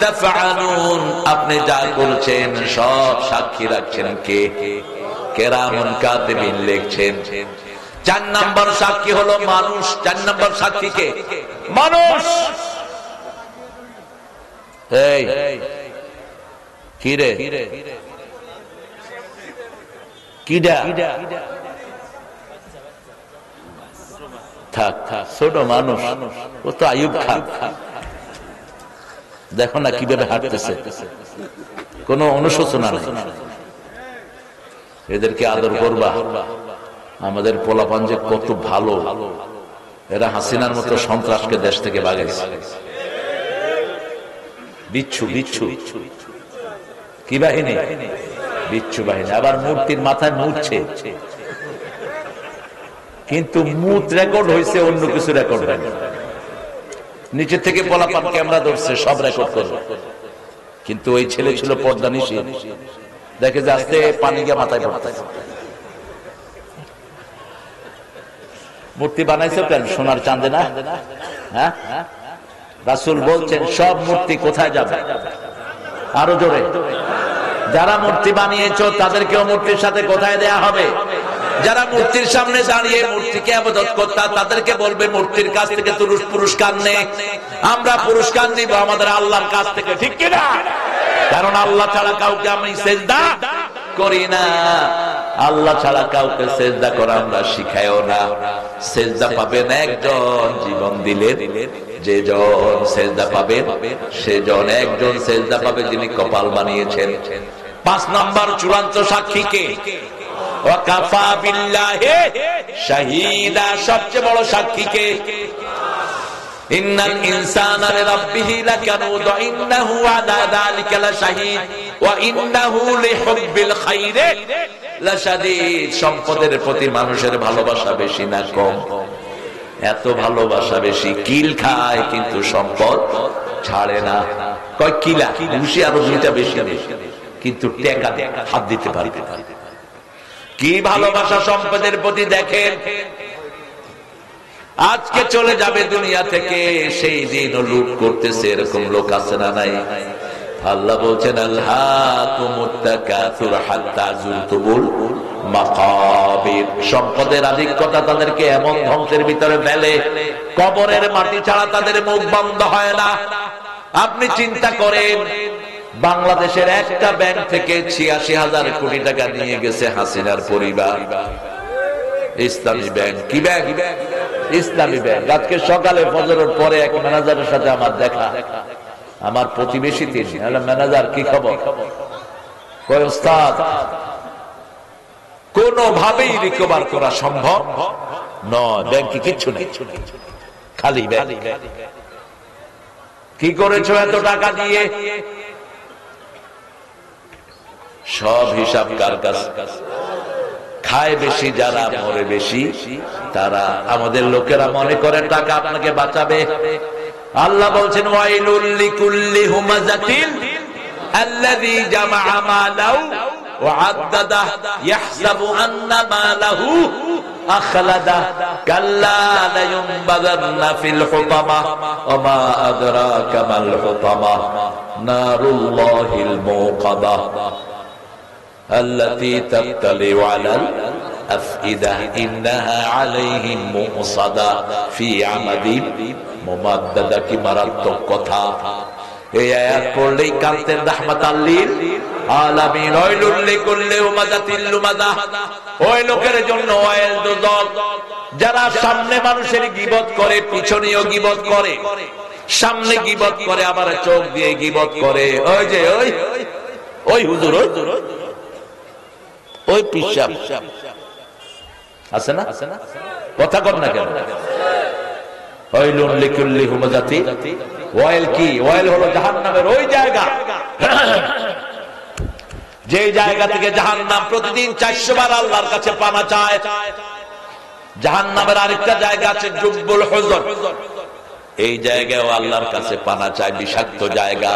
তাফআলুন, আপনি যা করছেন সব সাক্ষী রাখছেন কে? কেরামুন কাতিবিন লিখছেন। ৪ নম্বর সাক্ষী হলো মানুষ। ৪ নম্বর সাক্ষী কে? মানুষ। এই কি রে? কিডা? থাক থাক, ছোট মানুষ, ও তো আইয়ুব খান। দেখো না কিভাবে হাঁটতেছে, কোন অনুশোচনা নেই। এদেরকে আদর করবা। আমাদের পোলাপান যে কত ভালো, এরা হাসিনার মতো সন্ত্রাসকে দেশ থেকে বাগাইছে। বিচ্ছু বিচ্ছু কি বাহিনী? বিচ্ছু বাহিনী। আবার মূর্তির মাথায় মুছছে, কিন্তু মুত রেকর্ড হয়েছে, অন্য কিছু রেকর্ড হয়নি। নিচে থেকে পোলাপান ক্যামেরা ধরছে, সব রেকর্ড করবে, কিন্তু ওই ছেলে ছিল পর্দা নিষেধ। দেখে যে আস্তে পানি গিয়ে মাথায় পড়তেছে। মূর্তি বানাইছে কেন? সোনার চাঁদে না? হ্যাঁ, রাসূল বলছেন সব মূর্তি কোথায় যাবে? আরো জোরে, যারা মূর্তি বানিয়েছ তাদেরকেও মূর্তির সাথে কোথায় দেয়া হবে? যারা মূর্তির সামনে দাঁড়িয়ে মূর্তিকে ইবাদত করতা তাদেরকে বলবে মূর্তির কাছ থেকে পুরস্কার নে, আমরা পুরস্কার নিব আমাদের আল্লাহর কাছ থেকে, ঠিক কিনা? কারণ আল্লাহ ছাড়া কাউকে আমি সিজদা করি না, আল্লাহ ছাড়া কাউকে সিজদা করা আমরা শিখাইও না। সিজদা পাবেন একজন জীবন দিলে, যে জন সিজদা পাবেন সেজন একজন সিজদা পাবে যিনি কপাল বানিয়েছেন। 5 নম্বর চূড়ান্ত সাক্ষী কে? ওয়াকাফা বিল্লাহি শাহীদা, সবচেয়ে বড় সাক্ষী কে? ইন্নাল ইনসানা লিরাব্বিহি লাকানুদ ইন্নাহু আলা যালিকা লাশাহীদ ওয়া ইন্নাহু লিহুব্বিল খাইরি লাশাদীদ। সম্পদের প্রতি মানুষের ভালোবাসা বেশি না কম? এত ভালোবাসা বেশি, কিল খায় কিন্তু সম্পদ ছাড়ে না। কয় কিলা খুশি আরো 2টা বেশি, কিন্তু টাকা হাত দিতে পারবে না। কি ভালোবাসা সম্পদের প্রতি দেখেন। আজকে চলে যাবে দুনিয়া থেকে, সেই দিন লুট করতেছে, এরকম লোক আছে না নাই? আল্লাহ বলছেন আল্লাহকুমুত তাকাসুর হাত্তা যুরতুমুল মাকাবির। সম্পদের আধিক্যতা তাদেরকে এমন ধ্বংসের ভিতরে ফেলে, কবরের মাটি ছাড়া তাদের মুখ বন্ধ হয় না। আপনি চিন্তা করেন, বাংলাদেশের একটা ব্যাংক থেকে ৮৬,০০০ কোটি টাকা নিয়ে গেছে হাসিনার পরিবার। ইসলামী ব্যাংক। কি ব্যাংক? ইসলামী ব্যাংক। আজকে সকালে ফজরের পরে এক ম্যানেজারের সাথে আমার দেখা, আমার প্রতিবেশী তিনি। ম্যানেজার কি খবর? কয় ওস্তাদ কোনোভাবেই রিকভার করা সম্ভব নয়, ব্যাংকে কিচ্ছু নেই, খালি ব্যাংক। কি করেছো এত টাকা দিয়ে? সব হিসাব কার কাছে? খায় বেশি যারা, মরে বেশি তারা। আমাদের লোকেরা মনে করে টাকা আপনাকে বাঁচাবে। আল্লাহ বলছেন ওয়াইলুল লিকুল্লি হুমাযাতিন আল্লাযী জামাআ মালাহু ওয়া আদ্দাদা ইয়াহসাবু আন্না মালাহু আখলাদা কাল্লা লা ইউনবাযান্না ফিল হুতামা ওয়া মা আদরাকা মাল হুতামা নারুল্লাহিল মুকাদা আল্লাতী তাত্তালিউ আলাল আফইদা ইন্নাহা আলাইহিম মুসাদা ফি আমাদিন মুমাদ্দাদা। কি মারাত্মক কথা! এই আয়াত পড়লেই কানতেন রাহমাতাল লিল আলামিন। ওয়াইলুল লিকুল্লি হুমাযাতিল লুমাযা, ওই লোকের জন্য ওয়াইল দুজক, যারা সামনে মানুষের গীবত করে, পিছনেও গীবত করে। সামনে গীবত করে, আবার চোখ দিয়ে গীবত করে। ওই যে ওই হুজুর, ওই পিশাব আছে না? কথা কর না কেন? ওয়াইলুল লিকুল্লি হুমাযাতি। ওয়াইল কি? ওয়াইল হলো জাহান্নামের ওই জায়গা, যে জায়গা থেকে জাহান্নাম প্রতিদিন 400 বার আল্লাহর কাছে পানা চায়। জাহান্নামের আরেকটা জায়গা আছে জুব্বুল হুজর, এই জায়গায়ও আল্লাহর কাছে পানা চায়, বিষাক্ত জায়গা।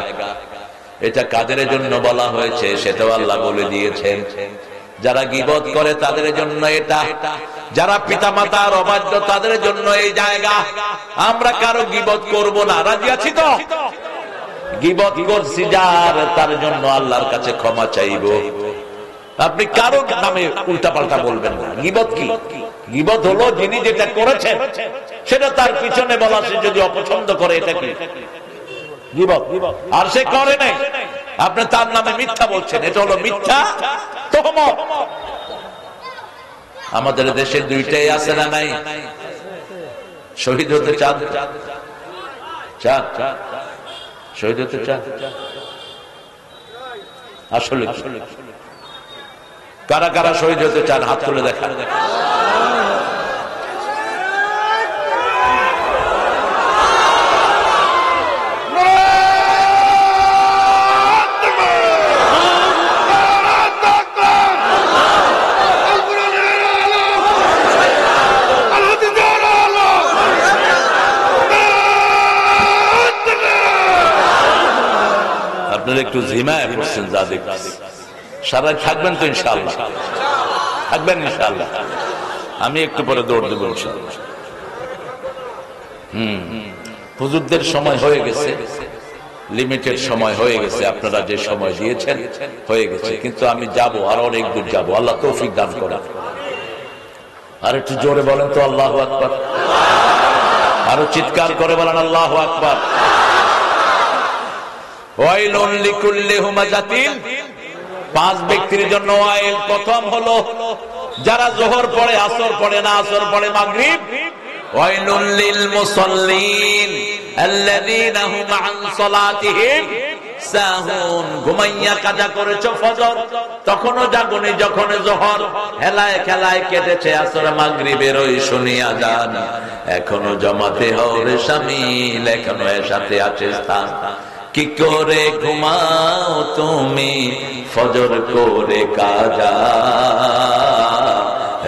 এটা কাদের জন্য বলা হয়েছে সেটাও আল্লাহ বলে দিয়েছেন। যারা গীবত করে তাদের জন্য এটা, যারা পিতামাতার অবাধ্য তাদের জন্য এই জায়গা। আমরা কারো গীবত করব না, রাজি আছি তো? গীবত করছি যার, তার জন্য আল্লাহর কাছে ক্ষমা চাইব। আপনি কারো নামে উল্টাপাল্টা বলবেন না। গীবত কি? গীবত হলো যিনি যেটা করেছেন সেটা তার পিছনে বলা, সে যদি অপছন্দ করে, এটা কি গীবত? আর সে করে নাই, আপনি তার নামে মিথ্যা বলছেন, এটা হলো মিথ্যা তোহমত। আমাদের দেশে 2টাই আছে না নাই? শহীদ হতে চান? শহীদ হতে চান? আসলে কারা কারা শহীদ হতে চান? হাত তুলে দেখা। একটু ঝিমায় পড়ছেন যা দেখতেছি। সারা থাকবেন তো ইনশাআল্লাহ? থাকবেন ইনশাআল্লাহ? আমি একটু পরে দৌড় দেবো ইনশাআল্লাহ। হুজুরদের সময় হয়ে গেছে, লিমিটেড সময় হয়ে গেছে, আপনারা যে সময় দিয়েছেন হয়ে গেছে, কিন্তু আমি যাব, আরো অনেক দূর যাব। আল্লাহ তৌফিক দান করেন। আর একটু জোরে বলেন তো আল্লাহু আকবার, আরো চিৎকার করে বলেন আল্লাহু আকবার। ওয়াইলুন লিকুল্লি হুমাযাতিন, 5 ব্যক্তির জন্য ওয়াইল। প্রথম হলো যারা যোহর পড়ে, আসর পড়ে না, আসর পড়ে মাগরিব। ওয়াইলুল লিল মুসাল্লিন আল্লাযীনা হুম আন সালাতিহিম সাহুন। ঘুমাইয়া কাজা করেছো ফজর, তখনও জাগনি, যখন যোহর হেলায় খেলায় কেটেছে আসর মাগরিবের ওই শুনিয়া যান, এখনো জমাতে হরে শামিল, এখনো এর সাথে আছে স্থান। কি করে ঘুমাও তুমি ফজর করে কাজা,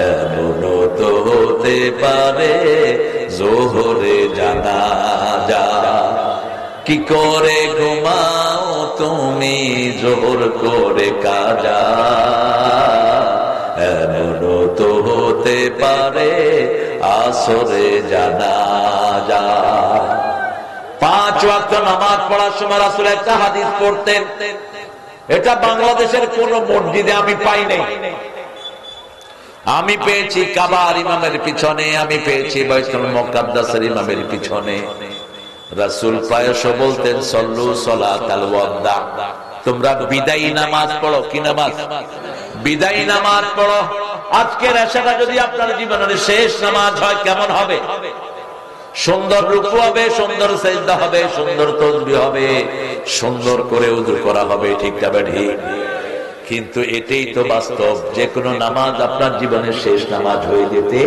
এমনও তো হতে পারে যোহরে জানাজা। কি করে ঘুমাও তুমি যোহর করে কাজা, এমনও তো হতে পারে আসরে জানাজা। 5 ওয়াক্ত নামাজ পড়ার সময় রাসূল একটা হাদিস পড়তেন, এটা বাংলাদেশের কোন মসজিদে আমি পাই নাই। আমি পেয়েছি কাবার ইমামের পিছনে, আমি পেয়েছি বাইতুল মুকাদ্দাসের ইমামের পিছনে। রাসূল প্রায়শ বলতেন সল্লু সালাতাল ওয়াদা, তোমরা বিদায়ী নামাজ পড়ো। কি নামাজ? বিদায়ী নামাজ পড়ো। আজকের এশাটা যদি আপনার জীবনের শেষ নামাজ হয় কেমন হবে? সুন্দর রুকু হবে, সুন্দর সিজদা হবে, সুন্দর তাসবিহ হবে, সুন্দর করে ওযু করা হবে, ঠিক না ঠিক? কিন্তু এটাই তো বাস্তব, যে কোনো নামাজ আপনার জীবনের শেষ নামাজ হয়ে যেতে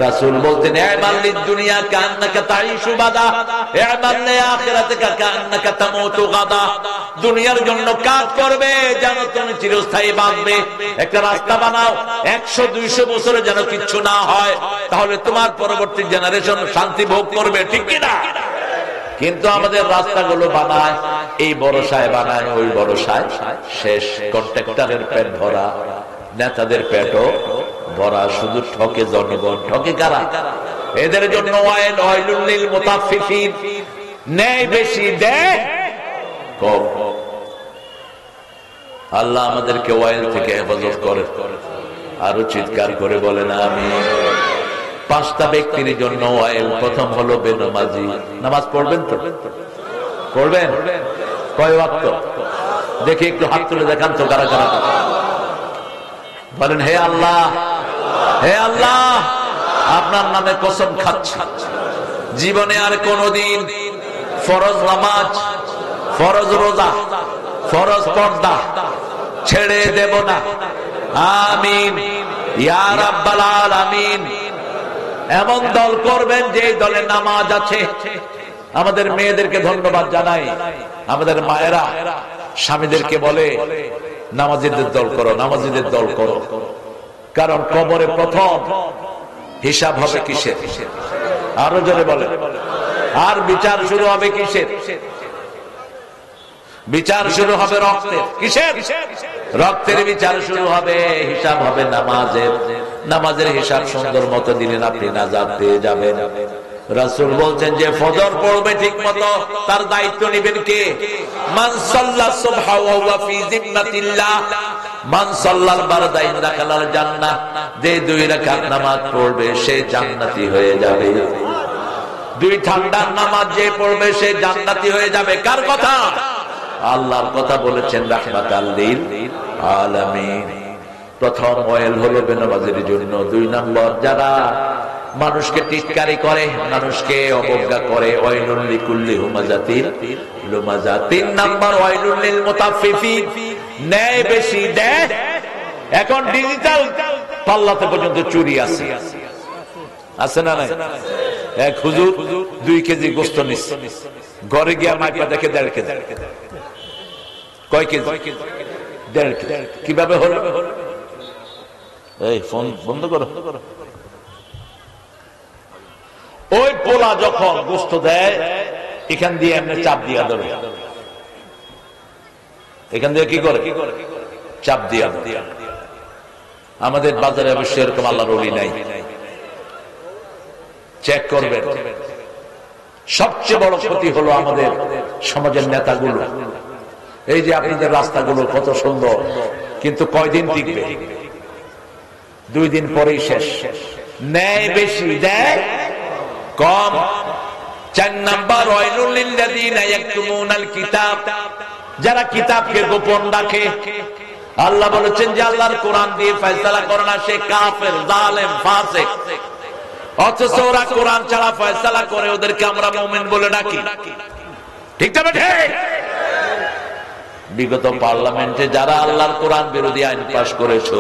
রাসূল বলতেন ইমাল লিদ দুনিয়া কান্নাকা তাইশু বাদা, ইমাল লি আখিরাতিকা কান্নাকা তামুতু গাদা। দুনিয়ার জন্য কাজ করবে যেন তুমি চিরস্থায়ী বাঁচবে। একটা রাস্তা বানাও 100-200 বছরে যেন কিচ্ছু না হয়, তাহলে তোমার পরবর্তী জেনারেশন শান্তি ভোগ করবে, ঠিক কি না? কিন্তু আমাদের রাস্তাগুলো বানায় এই ভরসায়, বানায় ওই ভরসায়, শেষ কন্ট্রাক্টরের পেট ভরা, নেতাদের পেটও ভরা, শুধু ঠকে জনগণ। ঠকে কারা? এদের জন্য ওয়াইল ওয়াইলুল লিল মুতাফফিফিন, ন্যায় বেশি দেয় কম। আল্লাহ আমাদেরকে ওয়াইল থেকে হেফাজত করে। আরো চিৎকার করে বলেন আমিন। 5টা ব্যক্তির জন্য ওয়াইল। প্রথম হলো বেনামাজি। নামাজ পড়বেন তো? পড়বেন? কয় ওয়াক্ত? দেখি একটু হাত তুলে দেখান তো কারা কারা বলেন হে আল্লাহ, হে আল্লাহ, আপনার নামে কসম খাচ্ছি, জীবনে আর কোনদিন ফরজ নামাজ, ফরজ রোজা, ফরজ পর্দা ছেড়ে দেব না। আমিন ইয়া রাব্বাল আলামিন। এমন দল করবেন যে দলে নামাজ আছে। আমাদের মেয়েদেরকে ধন্যবাদ জানাই, আমাদের মায়েরা স্বামীদেরকে বলে নামাজীদের দল করো, নামাজীদের দল করো। কারণ কবরে প্রথম হিসাব হবে কিসের? আরো জোরে বলে। আর বিচার শুরু হবে কিসের? বিচার শুরু হবে রক্তের। কিসের? রক্তের বিচার শুরু হবে, হিসাব হবে নামাজের। নামাজের হিসাব সুন্দর মতো দিলেন, আপনি নাজাত পেয়ে যাবেন। রাসূল বলছেন যে ফজর পড়বে ঠিক মতো, তার দায়িত্ব নেবেন কে? মান সাল্লা সুবহা ওয়া হুয়া ফি জিম্মাতিল্লাহ, মান সাল্লাল বারদা ইনদাখালাল জান্নাহ। যে 2 রাকাত নামাজ পড়বে সে জান্নাতি হয়ে যাবে। 2 ঠান্ডার নামাজ যে পড়বে সে জান্নাতি হয়ে যাবে। কার কথা? আল্লাহর কথা বলেছেন, রাহমাতাল লিল আলামিন। প্রথম ওয়াইল হলো বেনামাজের জন্য। 2 নম্বর যারা মানুষকে টিটকারি করে, মানুষকে অবজ্ঞা করে, ওয়াইলুল লিকুল্লি হুমাযাতিন লুমাযা। 3 নম্বর ওয়াইলুল লিল মুতাফফিফিন, ন্যায় বেশি দেয়। এখন ডিজিটাল পাল্লাতে পর্যন্ত চুরি আছে, আছে না নাই? এক হুজুর 2 কেজি গোশত নিচ্ছে, ঘরে গিয়া মাইপা দেখে 1.5 কেজি। কয় কেজি? 1.5 কেজি। কিভাবে হলো? এই ফোন বন্ধ করো। ওই পোলা যখন গোশত দেয়, এখান দিয়ে এমনি চাপ দিয়া দেবে, এখান থেকে কি করে চাপ দিয়া। আমাদের বাজারে অবশ্যই এরকম আল্লাহর ওলি নাই, চেক করবেন। সবচেয়ে বড় ক্ষতি হলো আমাদের সমাজের নেতাগুলো। এই যে আপনাদের রাস্তাগুলো কত সুন্দর, কিন্তু কয়দিন টিকবে? 2 দিন পরেই শেষ। ন্যায় বেশি, দেয় কম। 4 নাম্বার, ওয়াইলুল লিল্লাযিনা ইয়াকতুমুনাল কিতাব, যারা কিতাবকে গোপন রাখে। আল্লাহ বলেছেন যে আল্লাহর কোরআন দিয়ে ফয়সালা করে না, সে কাফের, জালেম, ফাসিক। অথচ ওরা কোরআন ছাড়া ফয়সালা করে, ওদেরকে আমরা মুমিন বলে ডাকি। ঠিক না ঠিক? বিগত পার্লামেন্টে যারা আল্লাহর কোরআন বিরোধী আইন পাশ করেছো,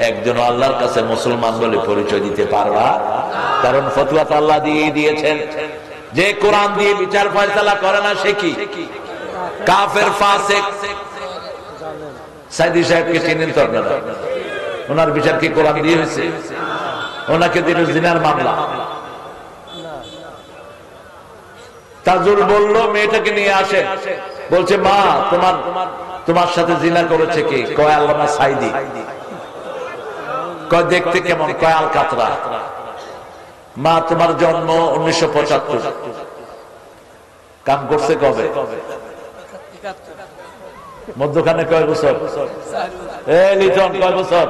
একজন আল্লাহর কাছে মুসলমান বলে পরিচয় দিতে পারবা? কারণ ফতোয়া তো আল্লাহ দিয়ে দিয়েছেন, যে কোরআন দিয়ে বিচার ফয়সালা করে না সে কি? কাফের, ফাসিক। সাইদি সাহেবকে চিনেন তো আপনারা? ওনার বিচার কি কোরআন দিয়ে হয়েছে? ওনাকে দিল জিনার মামলা। তাজুল বলল মেয়েটাকে নিয়ে আসে, বলছে মা তোমার সাথে জিনা করেছে কি? কয় আল্লামা সাইদি। কয় দেখতে কেমন? কয় আল কাতরা। মা তোমার জন্ম 1975, কাম করছে কবে? মধ্যখানে কয় বছর? লিটন কয় বছর?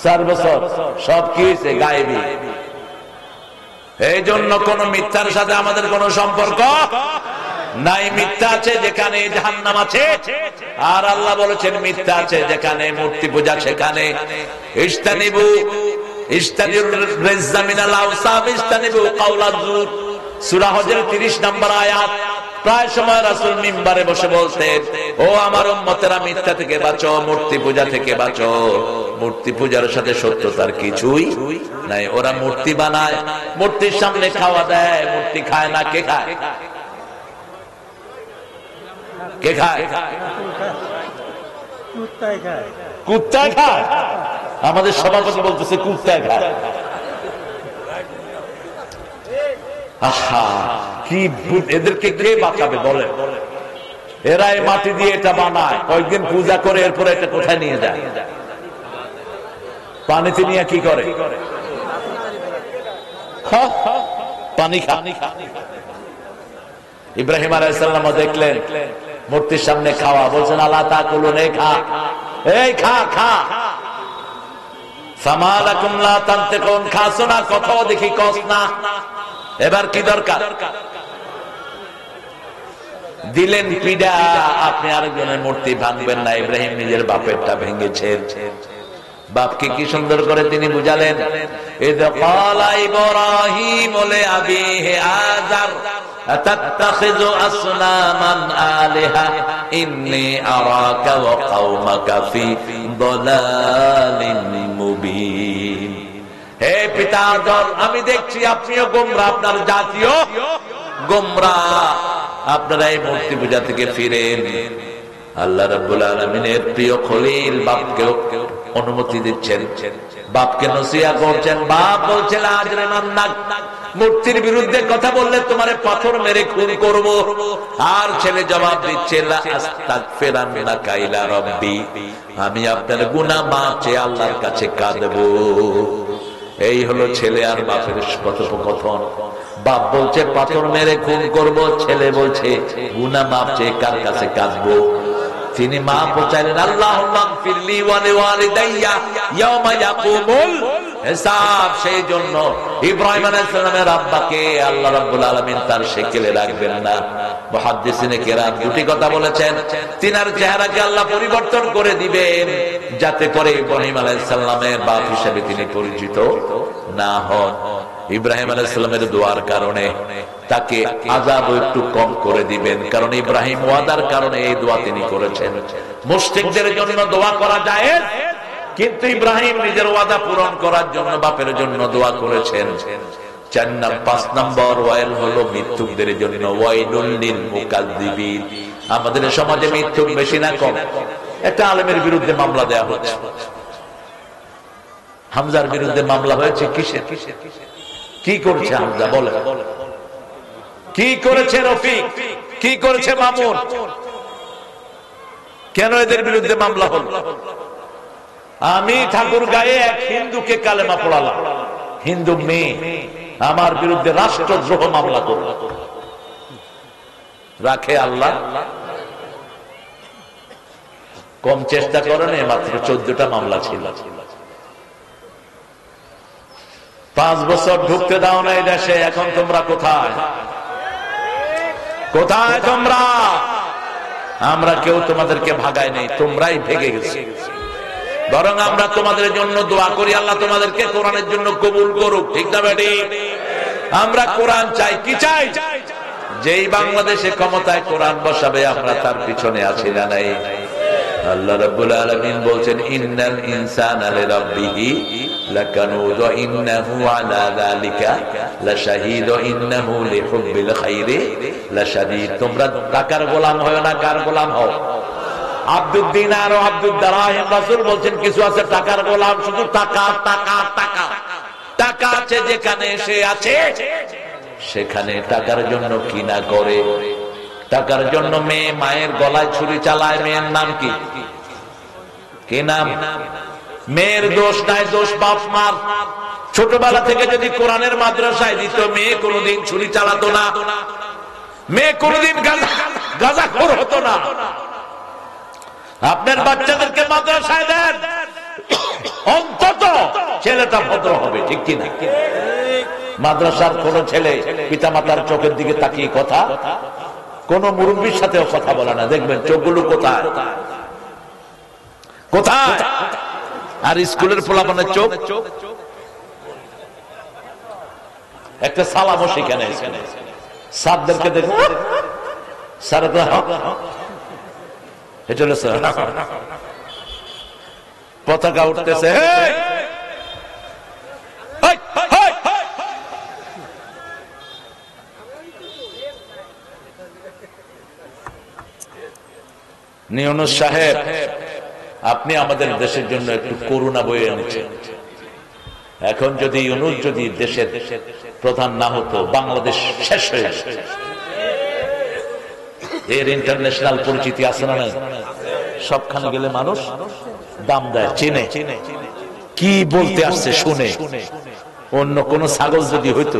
4 বছর। সব কি হয়েছে? গায়েবী। এই জন্য কোন মিথ্যার সাথে আমাদের কোন সম্পর্ক নাই। মিথ্যা আছে যেখানে জাহান্নাম আছে, আর আল্লাহ বলেছেন মিথ্যা আছে যেখানে মূর্তি পূজা, সেখানে ইস্তানিবু রিজ্জা মিনাল আওসাফ ইস্তানিবু কাওলাজ জুর। সূরা হজের 30 নম্বর আয়াত। প্রায় সময় রাসূল মিম্বারে বসে বলতেন, ও আমার উম্মতেরা, মিথ্যা থেকে বাঁচো, মূর্তি পূজা থেকে বাঁচো। মূর্তি পূজার সাথে সত্যতার কিছুই নাই। ওরা মূর্তি বানায়, মূর্তির সামনে খাওয়া দেয়, মূর্তি খায় না। কে খায়? কে খায়? কুত্তায় খায়। আমাদের সভাপতি বলতেছে কুত্তায় খায়। আহা, কি এদেরকে কে বাঁচাবে বলে? এরা এই মাটি দিয়ে এটা বানায়, কয়েকদিন পূজা করে, এরপরে এটা কোথায় নিয়ে যায়? পানিতে নিয়ে কি করে? পানি খা। ইব্রাহিম আলাইহিস সালাম দেখলেন মূর্তির সামনে খাওয়া, বলছেন আলা তাকুলুন, খা, এই খা খা। সামালাকুম লা তানতিকুন, খাসো না, কথাও দেখি কস না। এবার কি দরকার? দিলেন পিডা, আপনি আরেকজনের মূর্তি ভাঙবেন না। ইব্রাহিম নিজের বাপেরটা ভেঙেছেন। বাপকে কি সুন্দর করে তিনি বুঝালেন, ইয ক্বালা ইব্রাহিম লিআবিহি আযার আতাত্তাখিযু আসনামান আলিহা ইন্নী আরাকা ওয়া কওমাকা ফি দালালিন মুবিন। হে পিতার দল, আমি দেখছি আপনিও গোমরাহ, আপনার জাতীয় গোমরাহ। আপনারা এই মূর্তি পূজা থেকে ফিরেন। আল্লাহ রাব্বুল আলামিনের প্রিয় খলিল বাপকে অনুমতি দিচ্ছেন, বাপকে নসিহত করছেন। বাপ বলছেন আজরে মান্নাক, মূর্তির বিরুদ্ধে কথা বললে তোমারে পাথর মেরে খুন করব। আর ছেলে জবাব দিচ্ছে লা আস্তাগফিরান্নাকা ইলা রাব্বি, আমি আপনার গুনাহ মাফ চেয়ে আল্লাহর কাছে কাঁদবো। এই হলো ছেলে আর বাপের কথোপকথন। বাপ বলছে পাথর মেরে খুন করব, ছেলে বলছে গুনাহ মাফ চেয়ে কার কাছে কাঁদবো। তিনি মা চাইলেন, আল্লাহুম্মা গফিরলি ওয়া লিওয়ালিদাইয়া ইয়াওমা ইয়াকুমুল হিসাব। সেই জন্য ইব্রাহিম আলাইহিস সালামের আব্বাকে আল্লাহ রাব্বুল আলামিন তার সেকেলে রাখবেন না। মুহাদ্দিসিনে কেরাম দুটি কথা বলেছেন, তিনার চেহারাকে আল্লাহ পরিবর্তন করে দিবেন, যাতে করে ইব্রাহিম আলাইহিস সালামের বাপ হিসেবে তিনি পরিচিত না হন। ইব্রাহিম আলাইহিস সালামের দোয়ার কারণে তাকে আযাব একটু কম করে দিবেন, কারণ ইব্রাহিম ওয়াদার কারণে এই দোয়া তিনি করেছেন। মুশরিকদের জন্য দোয়া করা জায়েজ, কিন্তু ইব্রাহিম নিজের ওয়াদা পূরণ করার জন্য বাপের জন্য দোয়া করেছেন। 5 নম্বর ওয়াইল হলো মিথ্যুকদের জন্য, ওয়াইলুল লিল মুকাজ্জিবিন। আমাদের সমাজে মিথ্যুক বেশি না কম? একটা আলেমের বিরুদ্ধে মামলা দেয়া হচ্ছে, হামজার বিরুদ্ধে মামলা হয়েছে। কিসের? কি করেছে হামজা? বলে কি করেছে রফিক? কি করেছে মামুন? কেন এদের বিরুদ্ধে মামলা হল? আমি ঠাকুর গায়ে এক হিন্দুকে কালেমা পড়ালাম, হিন্দু মেয়ে আমার বিরুদ্ধে রাষ্ট্রদ্রোহ মামলা করল। রাখে আল্লাহ? কম চেষ্টা করেন, মাত্র 14টা মামলা ছিল। 5 বছর ঢুকতে দাও না এই দেশে, এখন তোমরা কোথায়? কোথায় তোমরা? আমরা কেউ তোমাদেরকে ভাগায় নেই, তোমরাই ভেগে গেছে। বরং আমরা তোমাদের জন্য দোয়া করি, আল্লাহ তোমাদেরকে কোরআনের জন্য কবুল করুক। ঠিক না বেটি? আমরা কোরআন চাই। কি চাই? যেই বাংলাদেশে ক্ষমতায় কোরআন বসাবে আমরা তার পিছনে আছি না নাই? আল্লাহ রাব্বুল আলামিন বলছেন, ইন্নাল ইনসানা লিরাব্বিহি লাকানুদ ওয়া ইন্নাহু আলা যালিকা লাশাহিদ ওয়া ইন্নাহু লিহুব্বিল খাইরি লাশাদীদ। তোমরা টাকার গোলাম হয় না, কার গোলাম হও? আব্দুদ দিনার ও আব্দুদ দারহিম। রাসূল বলছেন কিছু আছে টাকার গোলাম, শুধু টাকা টাকা টাকা। টাকা আছে যেখানে সে আছে সেখানে টাকার জন্য কি না করে। টাকার জন্য মেয়ে মায়ের গলায় ছুরি চালায়। মেয়ের নাম কি? কি নাম? মেয়ের দোষ নাই, দোষ বাপ মার। ছোটবেলা থেকে যদি কোরআনের মাদ্রাসায় দিত, মেয়ে কোনদিন ছুরি চালাতো না, মেয়ে কোনদিন গাঁজাখোর হতো না। আপনার বাচ্চাদেরকে মাদ্রাসায় দেন, অন্তত ছেলেটা ভদ্র হবে। ঠিক কিনা? মাদ্রাসার কোন ছেলে পিতামাতার চোখের দিকে তাকিয়ে কথা, কোন মুরব্বীর সাথেও কথা বলে না। দেখবেন চোখগুলো কোথায় কোথায়। আর স্কুলের পোলাপানের চোখ, একটা সালামও সেখানে স্যারদেরকে দেখুন, স্যার পতাকা উঠতেছে, ইউনূস সাহেব আপনি আমাদের দেশের জন্য একটু করুণা বয়ে এনেছেন। এখন যদি ইউনূস যদি দেশের প্রধান না হতো, বাংলাদেশ শেষ হয়ে যেত। এর ইন্টারন্যাশনাল পরিচিতি আছে না নাই? সবখানে গেলে মানুষ দাম দেয়, চিনে, কি বলতে আসছে শুনে। অন্য কোন ছাগল যদি হইতো,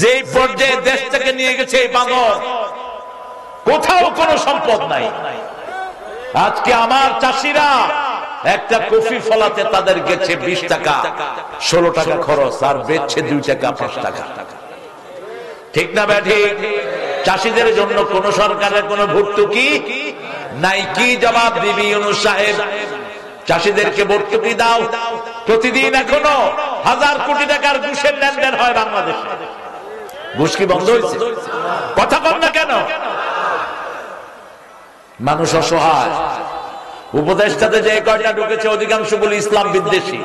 যে পর্যায়ে দেশ থেকে নিয়ে গেছে এই বাঁদর, কোথাও কোনো সম্পদ নাই। আজকে আমার চাষিরা একটা কফি ফলাতে তাদের গেছে 20 টাকা, 16 টাকা খরচ, আর বেচছে 2 টাকা 5 টাকা। ঠিক না ব্যাঠি? চাষিদের জন্য কোন সরকারের কোন ভর্তুকি নাই। কি জবাব দিবি ইউনূস সাহেব? চাষিদেরকে ভর্তুকি দাও। প্রতিদিন এখনো 1000 কোটি টাকার ঘুষের লেনদেন হয় বাংলাদেশে। ঘুষ কি বন্ধ হয়েছে? কথা বল না কেন? মানুষ অসহায়। উপদেষ্টাতে যে কয়টা ঢুকেছে অধিকাংশগুলো ইসলাম বিদ্বেষী,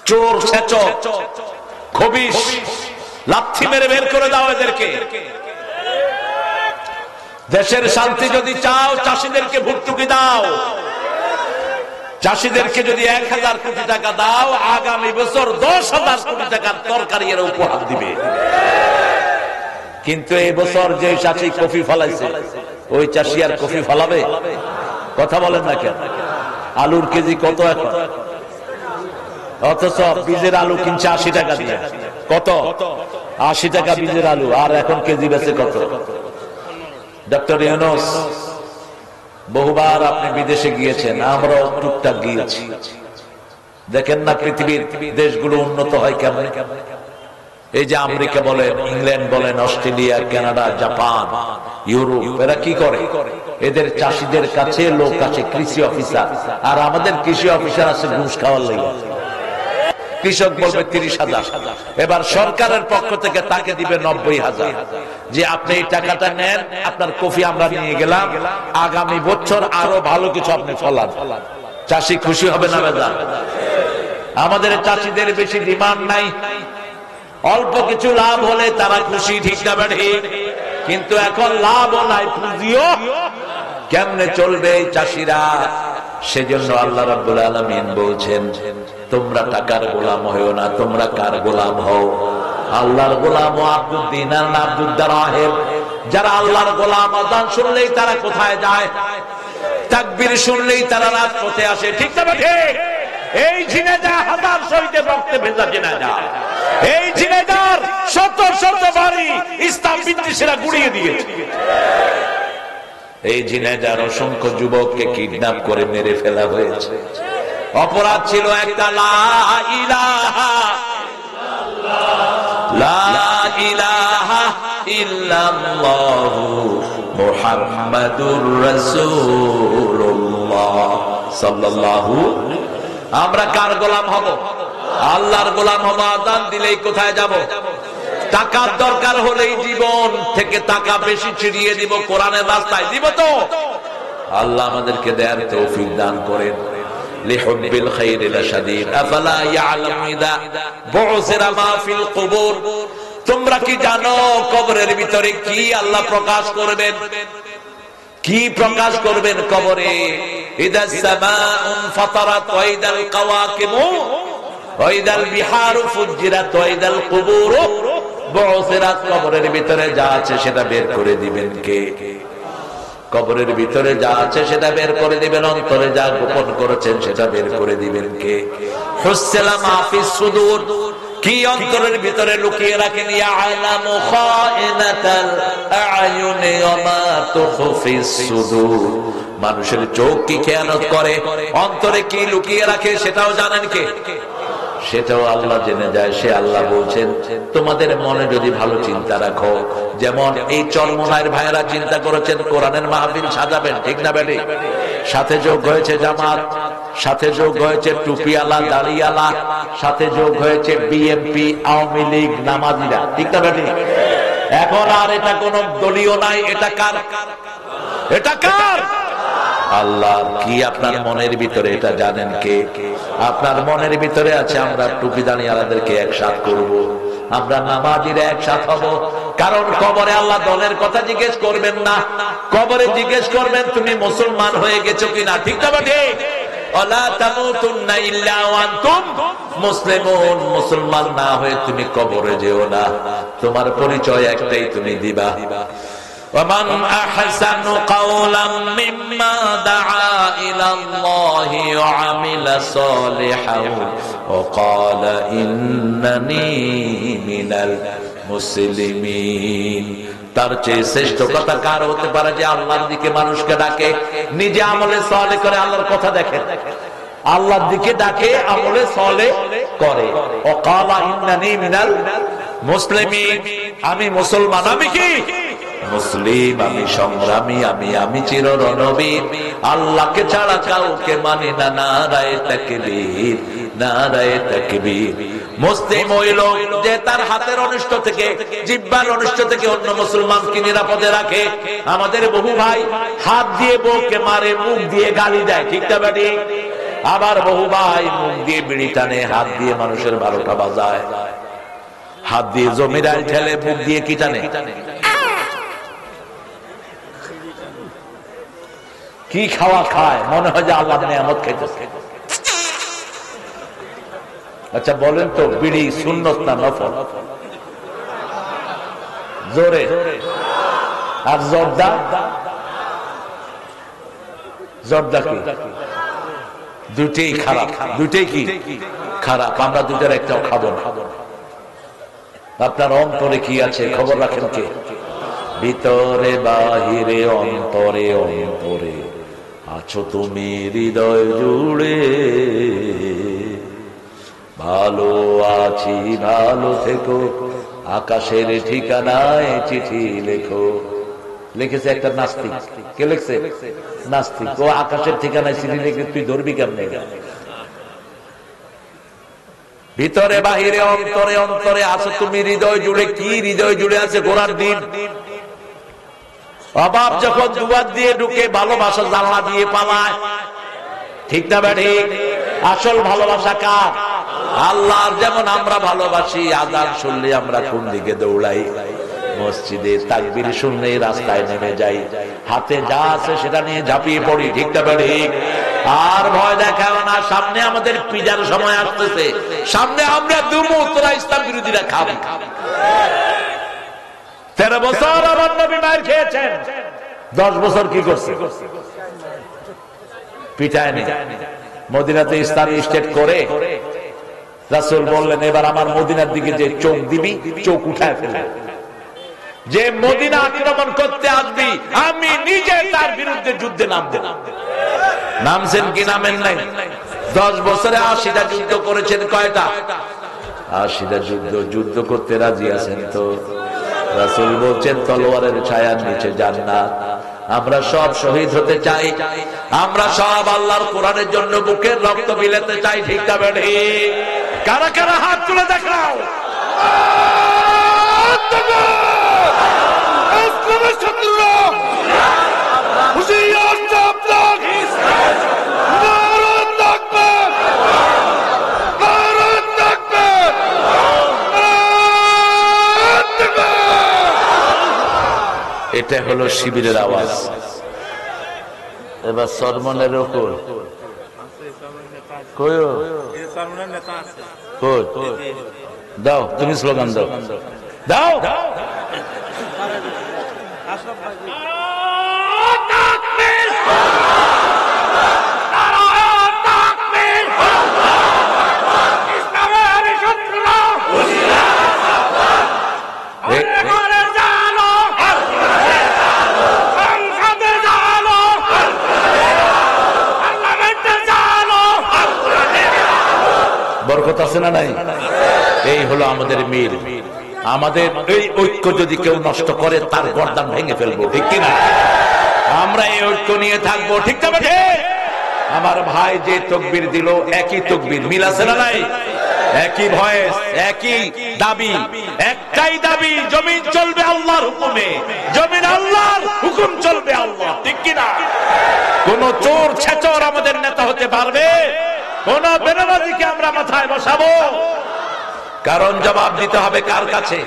চোর, ছেচক, খবিশ। লাথি মেরে বের করে দাও এদেরকে। দেশের শান্তি যদি চাও, চাষিদেরকে ভর্তুকি দাও। চাষিদেরকে যদি 1000 কোটি টাকা দাও, আগামী বছর 10,000 কোটি টাকার তরকারি এর উপহার দিবে। কিন্তু এই বছর যে চাষি কফি ফলাইছে, ওই চাষি আর কফি ফলাবে? কথা বলেন না কেন? আলুর কেজি কত এখন? অথচ বীজের আলু কিনছে 80 টাকা দিয়ে। কত? 80 টাকা বীজের আলু, আর এখন কেজি বেচে কত? ডক্টর ইউনূস, বহুবার আপনি বিদেশে গিয়েছেন, আমরাও টুকটাক গিয়েছি। দেখেন না পৃথিবীর দেশগুলো উন্নত হয় কেমন। এই যে আমেরিকা বলেন, ইংল্যান্ড বলেন, অস্ট্রেলিয়া, কানাডা, জাপান, ইউরোপ, এরা কি করে? এদের চাষিদের কাছে লোক আছে, কৃষি অফিসার। আর আমাদের কৃষি অফিসার আছে ঘুষ খাওয়ার লেগে। কৃষক বলবে 30,000, এবার সরকারের পক্ষ থেকে তাকে দিবে 90,000, যে আপনি এই টাকাটা নেন, আপনার কফি আমরা নিয়ে গেলাম, আগামী বছর আরো ভালো কিছু আপনি ফলান। চাষি খুশি হবে না বেজা? আমাদের চাষিদের বেশি ডিমান্ড নাই, অল্প কিছু লাভ হলে তারা খুশি। ঠিক না ঠিক? কিন্তু এখন লাভও নাই, পুঁজিও, কেমনে চলবে এই চাষিরা? সেজন্য আল্লাহ রাব্বুল আলামিন বলছেন, তোমরা টাকার গোলাম হও না, তোমরা কার গোলাম হও? আল্লাহর গোলাম। আব্দুদ দিনার, আব্দুদ দারহিম, যারা আল্লাহর গোলাম আযান শুনলেই তারা কোথায় যায়? তাকবীর শুনলেই তারা রাজপথে আসে, ঠিক না ঠিক? এই ঝিনাইদহ হাজার শহীদের রক্তে ভেজা ঝিনাইদহ, এই ঝিনাইদহর শত শত বাড়ি ইসলাম বিদ্বেষীরা গুড়িয়ে দিয়েছে। এই ঝিনাইদহর অসংখ্য যুবককে কিডন্যাপ করে মেরে ফেলা হয়েছে। অপরাধ ছিল একটা, লা ইলাহা ইল্লাল্লাহু মুহাম্মাদুর রাসূলুল্লাহ সাল্লাল্লাহু। আমরা কার গোলাম হব? আল্লাহর গোলাম হব। আযান দিলেই কোথায় যাব? টাকার দরকার হলেই জীবন থেকে টাকা বেশি ছিড়িয়ে দিব, কোরআনের রাস্তায় দিব। তো আল্লাহ আমাদেরকে দেয়ার তৌফিক দান করেন। লিহুব্বিল খাইরি লাশাদীদ আফালা ইয়ালামু ইযা বু'সিরা মা ফিল কুবুর। তোমরা কি জানো কবরের ভিতরে কি আল্লাহ প্রকাশ করবেন? কি প্রকাশ করবেন কবরে? ইদাস সামাউন ফাতারাত ওয়া ইদাল কাওয়াকিবু ওয়া ইদাল বিহারু ফুজ্জিরাত ওয়া ইদাল কুবুরু বু'সিরাত। কবরের ভিতরে যা আছে সেটা বের করে দিবেন কে? কবরের ভিতরে যা আছে সেটা বের করে দিবেন। অন্তরে যা গোপন করেছেন সেটা বের করে দিবেন কে? হুসসিলা মা ফিস সুদুর। কি অন্তরের ভিতরে লুকিয়ে রাখেন? ইয়ালামু খাইনাতাল আ'য়ুনি ওয়া মা তুখফিস সুদুর। মানুষের চোখ কি খেয়ানত করে, অন্তরে কি লুকিয়ে রাখে সেটাও জানেন কে? সেটাও আল্লাহ জেনে যায়। সে আল্লাহ বলছেন, তোমাদের মনে যদি ভালো চিন্তা রাখো, যেমন এই চরমনায়ের ভাইয়েরা চিন্তা করেছেন কোরআনের মাহফিল সাজাবেন, ঠিক না বেটি? সাথে যোগ হয়েছে জামাত, সাথে যোগ হয়েছে টুপিওয়ালা দাড়িওয়ালা, সাথে যোগ হয়েছে বিএনপি আওয়ামী লীগ নামাজিরা, ঠিক না বেটি? এখন আর এটা কোন দলীয় নাই। এটা কার? এটা কার? আল্লাহ। কি আপনার মনের ভিতরে এটা জানেন কে? আপনার মনের ভিতরে আছে আমরা টুপি দাঁড়িয়ালাদেরকে একসাথ করব, আমরা নামাজিরা একসাথ হব। কারণ কবরে আল্লাহ দলের কথা জিজ্ঞেস করবেন না, কবরে জিজ্ঞেস করবেন তুমি মুসলমান হয়ে গেছো কিনা, ঠিক না ঠিক? ওয়ালা তামুতুন্না ইল্লা ওয়া আনতুম মুসলিমুন। মুসলমান না হয়ে তুমি কবরে যেও না, তোমার পরিচয় একটাই তুমি দিবা। ومن أحسن قولا ممن دعا إلى الله وعمل صالحا وقال إنني من المسلمين। তার চেয়ে শ্রেষ্ঠ কথা কার হতে পারে যে আল্লাহর দিকে মানুষকে ডাকে, নিজে আমলে সালেহ করে, আল্লাহর কথা দেখে, আল্লাহর দিকে ডাকে, আমলে সালেহ করে। وقال إنني من المسلمين। আমি মুসলমান, আমি কি মুসলিম, আমি সংগ্রামী, আমি চির রণবীর, আল্লাহকে ছাড়া কাউকে মানি না। নারায়ে তাকবীর, নারায়ে তাকবীর। মুসলিম ওই লোক যে তার হাতের অনিষ্ট থেকে, জিহ্বার অনিষ্ট থেকে অন্য মুসলমানকে নিরাপদে রাখে। আমাদের বহু ভাই হাত দিয়ে বউকে মারে, মুখ দিয়ে গালি দেয়, ঠিক না বেটি? আবার বহু ভাই মুখ দিয়ে বিড়ি টানে, হাত দিয়ে মানুষের 12টা বাজায়, হাত দিয়ে জমিদার ঠেলে, মুখ দিয়ে কি টানে? কি খাওয়া খায়, মনে হয় যে আল্লাহ নিয়ামত খাইতেছে। আচ্ছা বলেন তো, বিড়ি সুন্নত না নফল? জোরে। আর জর্দা? জর্দা কি? দুটেই খারাপ, দুটেই কি খারাপ। আমরা দুটার একটাও খাবো না। আপনার অন্তরে কি আছে খবর রাখেন কে? ভিতরে বাহিরে অন্তরে অন্তরে আছো তুমি হৃদয় জুড়ে। ভালো আছি ভালো থেকো, আকাশের ঠিকানায় চিঠি লেখো। লিখেছে একটা নাস্তিক। কে লিখছে? নাস্তিক। ও আকাশের ঠিকানায় চিঠি লিখে তুই ধরবি কেমনে? ভিতরে বাহিরে অন্তরে অন্তরে আছো তুমি হৃদয় জুড়ে। কি হৃদয় জুড়ে আছে? গোড়ার দিন। অভাব যখন দুয়ার দিয়ে ঢুকে, ভালোবাসা জানলা দিয়ে পালায়, ঠিক না বেঠি? আসল ভালোবাসা কার? আল্লাহর। যেমন আমরা ভালোবাসি, আযান শুনলে আমরা কোন দিকে দৌড়াই? মসজিদে। তাকবীর শুনলে রাস্তায় নেমে যাই, হাতে যা আছে সেটা নিয়ে ঝাঁপিয়ে পড়ি, ঠিক না বেঠি? আর ভয় দেখাও না, সামনে আমাদের পিজার সময় আসতেছে, সামনে আমরা দুমু, তোরা ইসলাম বিরোধীরা খাবি। 13 বছর আমার নবী মার খেয়েছেন, 10 বছর কি করছে? পিটায়নি। মদিনাতে ইসলামী স্টেট করে রাসূল বললেন, এবার আমার মদিনার দিকে যে চোখ দিবি, চোখ উঠায় ফেলে। যে মদিনা আক্রমণ করতে আসবি, আমি নিজে তার বিরুদ্ধে যুদ্ধে নামবো। নামছেন কি নামেন নাই? 10 বছরে 80টা যুদ্ধ করেছেন। কয়টা? 80টা যুদ্ধ করতে রাজি আছেন তো? রাসূল বলছেন তলোয়ারের ছায়ার নিচে জান্নাত। আমরা সব শহীদ হতে চাই, আমরা সব আল্লাহর কোরআনের জন্য বুকের রক্ত বিলাতে চাই। ঠিক না বেঠি? কারা কারা হাত তুলে দেখাও। এটা হলো শিবিরের আওয়াজ। এবার সরমনের উপর দাও, তুমি স্লোগান দাও, দাও। বরকত আছে না নাই? এই হলো আমাদের মিল। আমাদের এই ঐক্য যদি কেউ নষ্ট করে, তার গর্দান ভেঙে ফেলবো। ঠিক কিনা? আমরা এই ঐক্য নিয়ে থাকবো। ঠিক না? আমার ভাই যে তাকবীর দিল, একই তাকবীর, মিল আছে না নাই? একই ভয়েস, একই দাবি, একটাই দাবি, জমিন চলবে আল্লাহর হুকুমে, জমিন আল্লাহর হুকুম চলবে আল্লাহ। ঠিক কিনা? কোন চোর ছেচর আমাদের নেতা হতে পারবে? কোন বেনামাজিকে আমরা মাথায় বসাবো? কারণ জবাব দিতে হবে কার কাছে?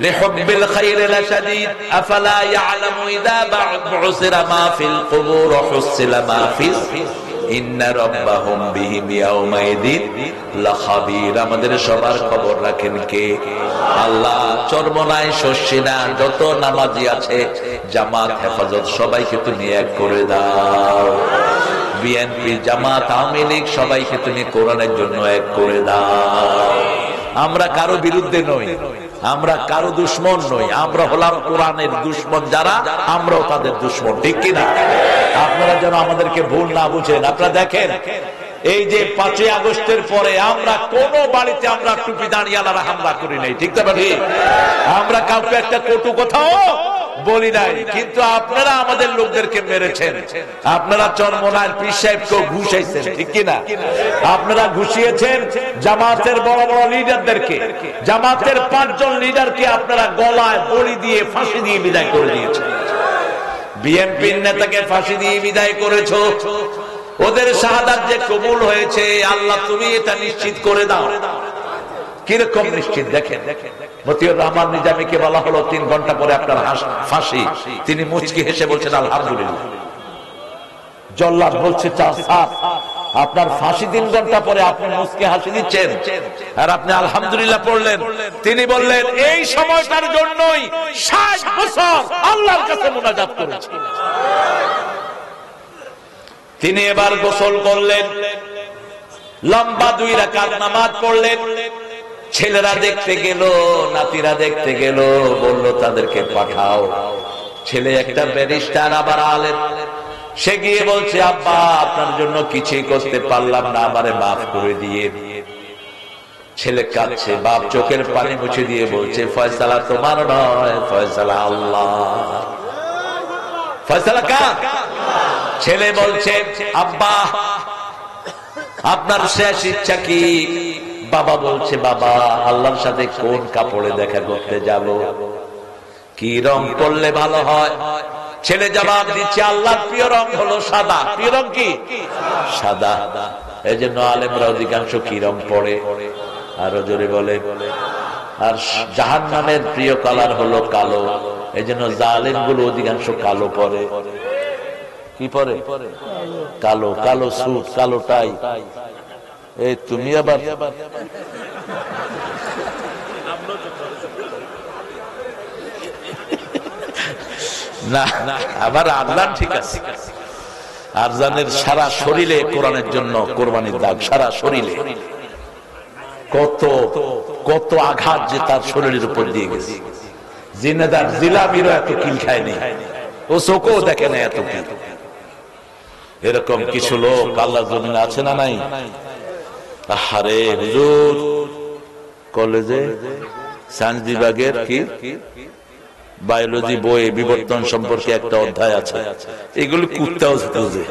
লিহুব্বিল খাইরি লাশাদীদ আফালা ইয়ালামু ইযা বু'সিরা মা ফিল কুবুর হুসিলা মা ফিস ইন্না রাব্বাহুম বিহিম ইয়াউমাইদিন লাখাবীর। আমাদের সবার খবর রাখেন কে? আল্লাহ। চরমনায় শস্যিনা যত নামাজি আছে, জামাত হেফাজত সবাইকে তুমি এক করে দাও। বিএনপি, জামাত, আওয়ামী লীগ সবাইকে তুমি কোরআনের জন্য এক করে দাও। আমরা কারো বিরুদ্ধে নই, আমরা কারো দুশমন নই, আমরা হলাম কোরআনের দুশমন যারা, আমরাও তাদের দুশমন। ঠিক কিনা? আপনারা যেন আমাদেরকে ভুল না বুঝেন। আপনারা দেখেন, এই যে 5ই আগস্টের পরে আমরা কোন বাড়িতে আমরা টুপি দাঁড়িয়ালারা হামলা করি নাই। ঠিক তো? আমরা কাউকে একটা কটু কথাও বলি নাই, কিন্তু আপনারা আমাদের লোকদেরকে মেরেছেন। আপনারা চরমনার পীর সাহেবকে ঘুষাইছেন। ঠিক কিনা? আপনারা ঘুষিয়েছেন জামাতের বড় বড় লিডারদেরকে, জামাতের 5 জন লিডারকে আপনারা গলায় বড়ি দিয়ে ফাঁসি দিয়ে বিদায় করে দিয়েছেন। বিএনপির নেতাকে ফাঁসি দিয়ে বিদায় করেছো। ওদের শাহাদাত যে কবুল হয়েছে, আল্লাহ তুমি এটা নিশ্চিত করে দাও। কিরকম নিশ্চিত? দেখেন, মতিউর রহমান নিজামীকে বলা হলো 3 ঘন্টা পরে আপনার ফাঁসি। তিনি মুচকি হেসে বলছেন আলহামদুলিল্লাহ। জল্লাদ বলছে স্যার, আপনার ফাঁসি 3 ঘন্টা পরে আপনি মুচকি হাসি দিচ্ছেন আর আপনি আলহামদুলিল্লাহ পড়লেন। তিনি বললেন এই সময়টার জন্যই 60 বছর আল্লাহর কাছে মুনাজাত করেছি। তিনি এবার গোসল করলেন, লম্বা 2 রাকাত নামাজ পড়লেন। ছেলেরা দেখতে গেল, নাতিরা দেখতে গেল, বলল তাদেরকে পাঠাও। ছেলে একটা ব্যারিস্টার, আবার আলেম। সে গিয়ে বলছে আব্বা আপনার জন্য কিছুই করতে পারলাম না, আমারে মাফ করে দিয়ে। ছেলে কাঁদছে, বাপ চোখের পানি মুছে দিয়ে বলছে ফয়সালা তোমার নয়, ফয়সালা আল্লাহ। ফয়সালা কার? ছেলে বলছে আব্বা আপনার শেষ ইচ্ছা কি? বাবা বলছে বাবা আল্লাহর সাথে কোন কাপড়ে দেখা করতে যাব, কি রং পরলে ভালো হয়? ছেলে জবাব দিচ্ছে আল্লাহর প্রিয় রং হলো সাদা। প্রিয় রং কি? সাদা। এই জন্য আলেমরা অধিকাংশ কি রং পরে? আরো জোরে বলে। আর জাহান্নামের প্রিয় কালার হলো কালো। এই জন্য জালেম গুলো অধিকাংশ কালো পরে। কি পরে? কালো। কালো স্যুট, কালো টাই। এই তুমি আবার না, আবার আরজান ঠিক আছে, আরজানের সারা শরীরে কোরআনের জন্য কোরবানির দাগ, সারা শরীরে কত কত আঘাত যে তার শরীরের উপর দিয়ে গেছে। জিনেদার জিলাপিরও এত কিল খায়নি, ও চোখও দেখে না এত কিল। এরকম কিছু লোক আল্লাহ জমিনে আছে না নাই? আরে হুজুর কলেজে সায়েন্স বিভাগের কি বায়োলজি বইয়ে বিবর্তন সম্পর্কে একটা অধ্যায় আছে, এগুলো কুত্তাও বুঝে।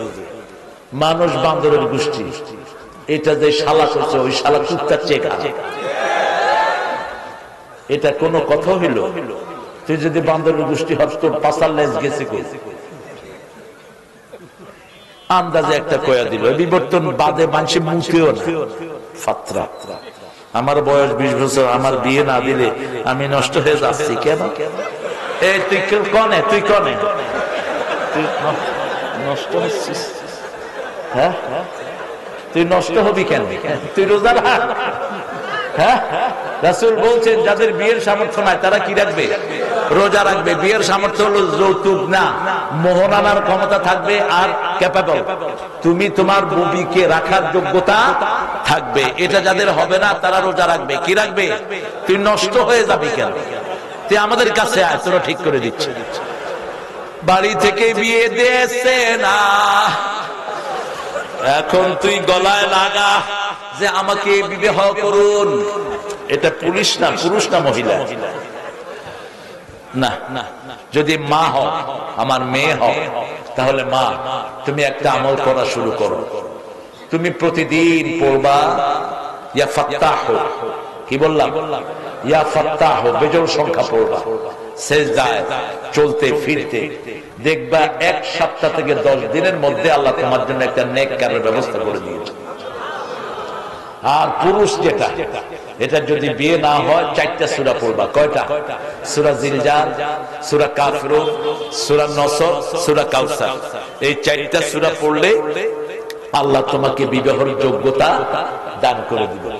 মানুষ বান্দরের গোষ্ঠী, এটা যে শালা করছে ওই শালা কুত্তার চেয়ে খারাপ। এটা কোনো কথা হইল? তুই যদি বান্দরের গোষ্ঠী হস তোর পাশার লেজ গেছে কই? আন্দাজে একটা কয়া দিল, বিবর্তন বাদে মানুষের মুখেও না ফাত্রা। আমার বয়স 20 বছর, আমার বিয়ে না দিলে আমি নষ্ট হয়ে যাচ্ছি কেন? এই তুই কনে, তুই কনে, তুই নষ্ট হচ্ছিস? হ্যাঁ, তুই নষ্ট হবি কেন? তুই রোজা রাখ। হ্যাঁ, রাসূল বলছেন যাদের বিয়ের সামর্থ্য নাই তারা কি রাখবে? রোজা রাখবে। বিয়ের সামর্থ্য হলো যৌতুক না, মোহরানার ক্ষমতা থাকবে আর ক্যাপাবল, তুমি তোমার বিবিকে রাখার যোগ্যতা থাকবে। এটা যাদের হবে না তারা রোজা রাখবে। কি রাখবে? তুই নষ্ট হয়ে যাবি কেন? তুই আমাদের কাছে আয়, তোরা ঠিক করে দিচ্ছে। বাড়ি থেকে বিয়ে দিয়েছে না, এখন তুই গলায় লাগা যে আমাকে বিবাহ করুন। এটা পুলিশ না, পুরুষ না মহিলা না। যদি মা হও, আমার মেয়ে হও, তাহলে মা তুমি একটা আমল করা শুরু করো। তুমি প্রতিদিন পড়বা ইয়া ফাত্তাহ, কি বললাম? ইয়া ফাত্তাহ, বেজোড় সংখ্যা পড়বা সেজদায় চলতে ফিরতে। দেখবা 1 সপ্তাহ থেকে 10 দিনের মধ্যে আল্লাহ তোমার জন্য একটা নেক কাজের ব্যবস্থা করে দিয়েছে। আর পুরুষ যেটা, এটা যদি বিয়ে না হয় 4টা সূরা পড়বা। কয়টা? সূরা জিলজাল, সূরা কাফিরুন, সূরা নসর, সূরা কাউসার। এই 4টা সূরা পড়লে আল্লাহ তোমাকে বিবাহের যোগ্যতা দান করে দিবেন।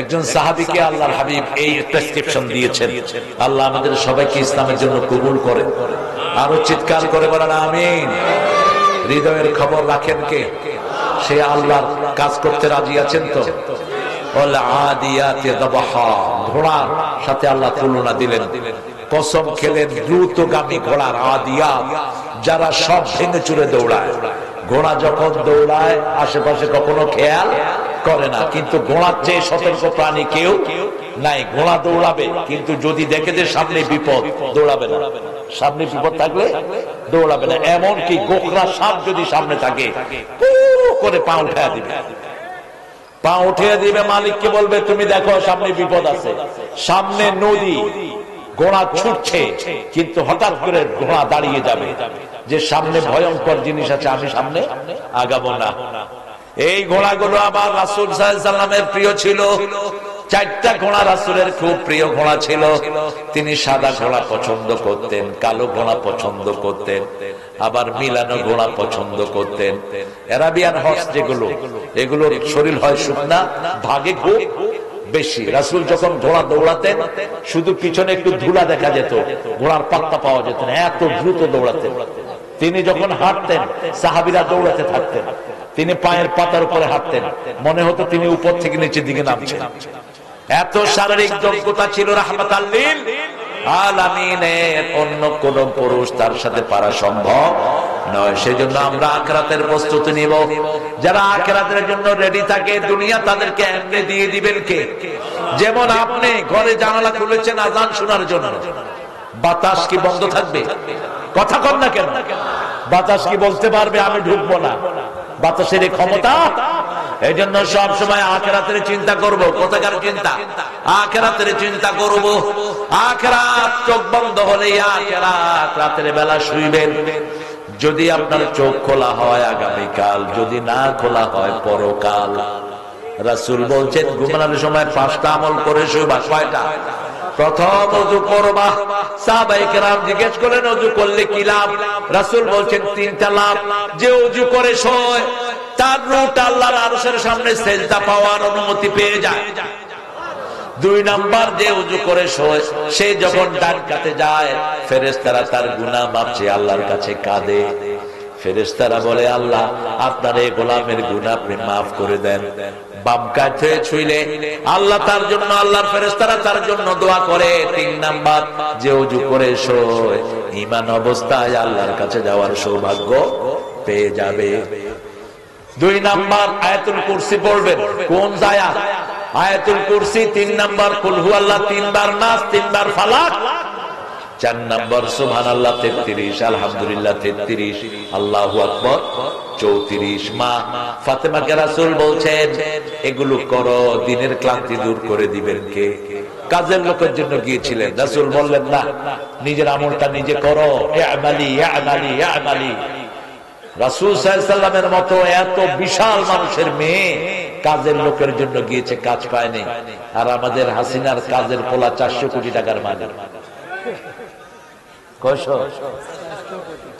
একজন সাহাবীকে আল্লাহর হাবিব এই প্রেসক্রিপশন দিয়েছেন। আল্লাহ আমাদের সবাইকে ইসলামের জন্য কবুল করেন। আরো চিৎকার করে বলেন আমিন। হৃদয়ের খবর রাখেন কে? সে আল্লাহর কাজ করতে রাজি আছেন তো? ঘোড়ার সাথে আল্লাহ তুলনা দিলেন, কসম খেলেন দ্রুতগামী ঘোড়ার আদিয়াত, যারা সব ভেঙে চুরে দৌড়ায়। ঘোড়া যখন দৌড়ায় আশেপাশে কখনো খেয়াল করে না, কিন্তু ঘোড়ার চেয়ে সতর্ক প্রাণী কেউ নাই। ঘোড়া দৌড়াবে, কিন্তু যদি দেখে যে সামনে বিপদ, দৌড়াবে না। সামনে বিপদ থাকলে দৌড়াবে না। এমনকি গোখরা সাপ যদি সামনে থাকে করে পা উঠে দিবে, পা উঠিয়ে দিবে। মালিককে বলবে তুমি দেখো সামনে বিপদ আছে, সামনে নদী। ঘোড়া ছুটছে, কিন্তু হঠাৎ করে ঘোড়া দাঁড়িয়ে যাবে যে সামনে ভয়ঙ্কর জিনিস আছে, আমি সামনে আগাবো না। এই ঘোড়াগুলো আবার রাসূল সাল্লাল্লাহু আলাইহি ওয়াসাল্লামের প্রিয় ছিল। 4টা ঘোড়া রাসূলের খুব প্রিয় ঘোড়া ছিল। তিনি সাদা ঘোড়া পছন্দ করতেন, কালো ঘোড়া পছন্দ করতেন, আবার মিলানো ঘোড়া পছন্দ করতেন। আরাবিয়ান হর্স যেগুলো, এগুলোর শরীর হয় শুকনা, ভাগে খুব বেশি। রাসূল যখন ঘোড়া দৌড়াতেন শুধু পিছনে একটু ধুলা দেখা যেত, ঘোড়ার পাত্তা পাওয়া যেত না, এত দ্রুত দৌড়াতেন। তিনি যখন হাঁটতেন সাহাবীরা দৌড়াতে থাকতেন। তিনি পায়ের পাতার উপরে হাঁটতেন, মনে হতো তিনি উপর থেকে নিচের দিকে নামছেন। এত শারীরিক যোগ্যতা ছিল রাহমাতাল লিল আলামিনের। অন্য কোন পুরুষ তার সাথে পারা সম্ভব নয়। সেজন্য আমরা আখিরাতের প্রস্তুতি নিব। যারা আখিরাতের জন্য রেডি থাকে, দুনিয়া তাদেরকে এমনি দিয়ে দিবেন কে? যেমন আপনি ঘরে জানালা খুলেছেন আযান শোনার জন্য, বাতাস কি বন্ধ থাকবে? কথা কম না কেন? বাতাস কি বলতে পারবে আমি ঢুকবো না? বাতাসের ক্ষমতা। এই জন্য সব সময় আখিরাতের চিন্তা করব। কোথাকার চিন্তা? আখিরাতের চিন্তা করব। আখিরাত চোখ বন্ধ হলে আখিরাত, রাতের বেলা শুইবেন। যদি আপনার চোখ খোলা হয় আগামীকাল, যদি না খোলা হয় পরকাল। রাসূল বলছেন ঘুমানোর সময় 5টা আমল করে শুইবা। কয়টা? প্রথম ওযু করবা। সাহাবায়ে কেরাম জিজ্ঞেস করেন ওযু করলে কি লাভ? রাসূল বলছেন 3টা লাভ। যে ওযু করে শোয় তার রূহটা আল্লাহর আরশের সামনে সেজদা পাওয়ার অনুমতি পেয়ে যায়। দুই নাম্বার যে উজু করে শোয় সে যখন ডান কাতে যায় ফেরেশতারা তার গুনাহ মাপছে আল্লাহর কাছে কাঁদে। ফেরেশতারা বলে আল্লাহ আপনার এই গোলামের গুনাহ আপনি মাফ করে দেন। বাম কাঁধে ছুঁইলে আল্লাহ তার জন্য, আল্লাহর ফেরেশতারা তার জন্য দোয়া করে। তিন নাম্বার যে উজু করে শোয় ঈমান অবস্থায় আল্লাহর কাছে যাওয়ার সৌভাগ্য পেয়ে যাবে। দুই নাম্বার আয়াতুল কুরসি পড়বেন। কোন আয়াত? আয়াতুল কুরসি। তিন নাম্বার কুল হুয়াল্লাহ, তিনবার নাস, তিনবার ফালাক। চার নাম্বার সুবহানাল্লাহ 33, আলহামদুলিল্লাহ 33, আল্লাহু আকবার 34। মা ফাতেমাকে রাসূল বলছেন এগুলো করো, দিনের ক্লান্তি দূর করে দিবেন কে? কাজের লোকের জন্য গিয়েছিলেন, রাসূল বললেন না, নিজের আমলটা নিজে করো। ইয়ামালি ইয়ামালি ইয়ামালি। রাসূল সাল্লাল্লাহু আলাইহি ওয়াসাল্লামের মতো এত বিশাল মানুষের মেয়ে কাজের লোকের জন্য গিয়েছে, কাজ পায়নি। আর আমাদের হাসিনার কাজের পোলা 400 কোটি টাকার মালিক।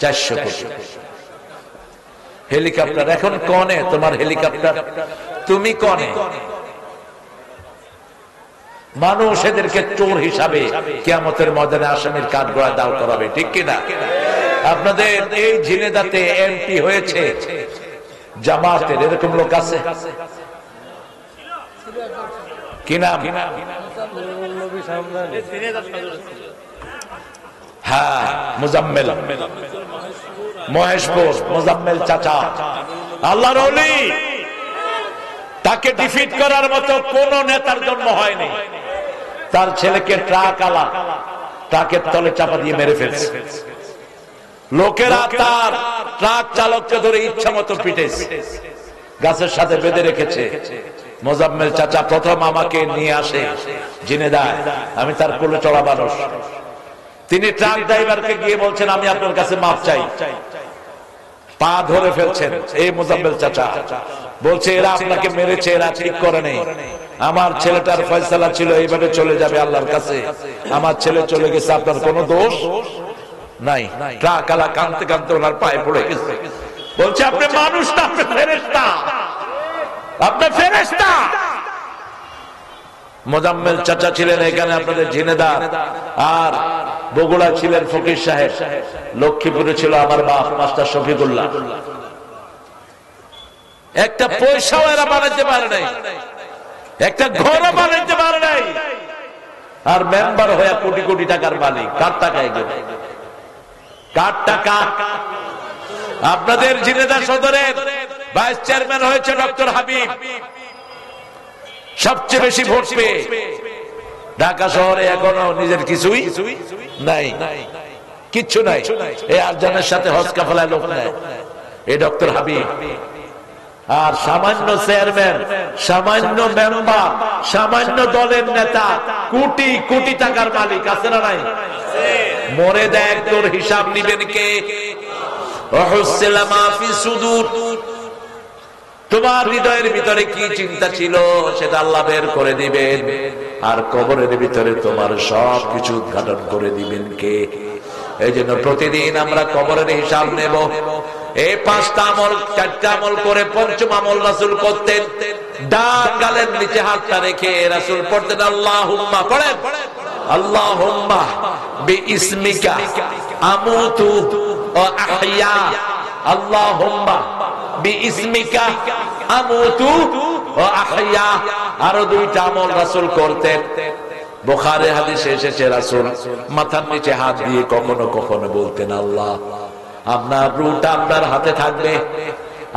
400 কোটি হেলিকপ্টার। এখন কনে তোমার হেলিকপ্টার? তুমি কনে? মানুষ এদেরকে চোর হিসাবে কিয়ামতের ময়দানে আসামির কাঠগড়ায় দাঁড় করাবে, ঠিক কিনা? আপনাদের এই ঝিনেদাতে এমপি হয়েছে জামাতের, এরকম লোক আছে কিনা? হ্যাঁ, মুজাম্মেল, মহেশপুর মুজাম্মেল চাচা আল্লাহর ওলি। তাকে ডিফিট করার মতো কোন নেতার জন্ম হয়নি। তার ছেলেকে ট্রাকের তলে চাপা দিয়ে মেরে ফেলছে। লোকেরা তার ট্রাক চালককে ধরে ইচ্ছা মতো পিটেছে, গাছের সাথে বেঁধে রেখেছে। মোজাম্মেল চাচা প্রথম আমাকে নিয়ে আসে ঝিনেদায়, আমি তার কোলে চড়া মানুষ। তিনি ট্রাক ড্রাইভারকে গিয়ে বলছেন আমি আপনার কাছে মাপ চাই। পা ধরে ফেলছেন এই মোজাম্মেল চাচা, বলছে এরা আপনাকে মেরেছে, এরা ঠিক করে নেই। আমার ছেলেটার ফয়সালা ছিল এইভাবে চলে যাবে আল্লাহর কাছে, আমার ছেলে চলে গেছে, আপনার কোনো দোষ নাই। ট্রাক আলা কাঁদতে কাঁদতে ওনার পায়ে পড়ে গেছে, বলছে আপনি মানুষ না, আপনি ফেরেশতা, আপনি ফেরেশতা। মোজাম্মেল চাচা ছিলেন এখানে আপনাদের ঝিনেদার, আর বগুড়া ছিলেন ফকির সাহেব, লক্ষ্মীপুরে ছিল আমার বাপ মাস্টার শফিকুল্লাহ। একটা পয়সাও এরা বানাইতে পারে নাই, একটা ঘরও বানাইতে পারে নাই, আর মেম্বার হয়ে কোটি কোটি টাকার মালিক। কার টাকা এগুলো? কার টাকা? আপনাদের ঝিনেদা সদরের ভাইস চেয়ারম্যান হয়েছে ডক্টর হাবিব, সবচেয়ে বেশি ভোট পেয়ে। ঢাকা শহরে এখনো নিজের কিছুই নাই, কিচ্ছু নাই। এই আরজানের সাথে হজ কাফেলায় লোক নেয় এই ডক্টর হাবিব। আর সামান্য চেয়ারম্যান, সামান্য মেম্বার, সামান্য দলের নেতা কোটি কোটি টাকার মালিক আছে না নাই? মরে দেখ, তোর হিসাব নিবেন কে? তোমার হৃদয়ের ভিতরে কি চিন্তা ছিল সেটা আল্লাহ বের করে দিবেন, আর কবরের ভিতরে তোমার সব কিছু উদ্ঘাটন করে দিবেন কে? এই জন্য প্রতিদিন আমরা কবরের হিসাব নেব। এই 5টা আমল, 4টা আমল করে 5ম আমল রাসূল করতেন। ডান গালের নিচে হাতটা রেখে রাসূল পড়তেন আল্লাহুম্মা, পড়েন আল্লাহুম্মা বিইসমিকা আমুতু ওয়া আহইয়া, আল্লাহুম্মা বিইসমিকা আমুতু ওয়া আহইয়া। আরো 2টা আমল রাসূল করতেন। বুখারী হাদিসে এসেছে রাসূল মাথার নিচে হাত দিয়ে কখনো কখনো বলতেন আল্লাহ আপনার রূহটা আপনার হাতে থাকবে,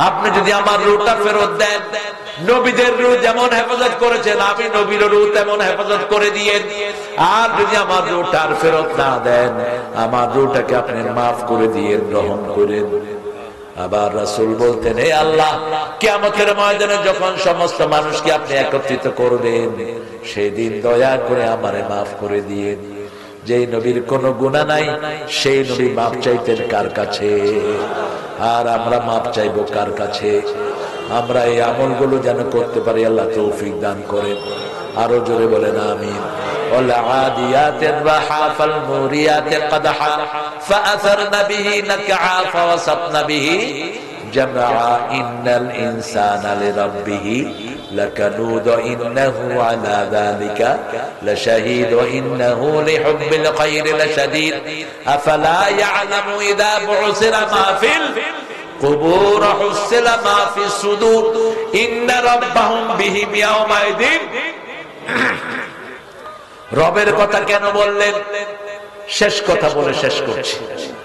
আপনি যদি আমার রূহটা ফেরত দেন, নবীদের রূহ যেমন হেফাজত করেছেন আমি নবীর রূহ তেমন হেফাজত করে দিয়েন। আর যদি আমার রূহটা ফেরত না দেন, আমার রূহটাকে আপনি মাফ করে দিয়েন, গ্রহণ করেন। আবার রাসূল বলতেন হে আল্লাহ, কিয়ামতের ময়দানে যখন সমস্ত মানুষকে আপনি একত্রিত করবেন, সেদিন দয়া করে আমারে মাফ করে দিয়েন। যেই নবীর কোনো গুনাহ নাই সেই নবী মাফ চাইতেন কার কাছে? আর আমরা মাফ চাইবো কার কাছে? আমরা এই আমলগুলো যেন করতে পারি, আল্লাহ তৌফিক দান করেন। আরো জোরে বলেন আমিন। والعاديات الضحى فالموريات قدحا فأثرن به نكعا فوسطن به جمعا إن الإنسان لربه লাকানুদ ইন্নাহু আলা যালিকা লাশাহীদ ওয়া ইন্নাহু লিহুব্বিল খায়রি লাশাদীদ আফালা ইয়ালামু ইযা বু'সিরা মা ফিল কুবুর হুসিলা মা ফিস সুদুর ইন্না রাব্বাহুম বিহিম ইয়াওমাইদিন। রবের কথা কেন বললেন? শেষ কথা বলে শেষ করছি।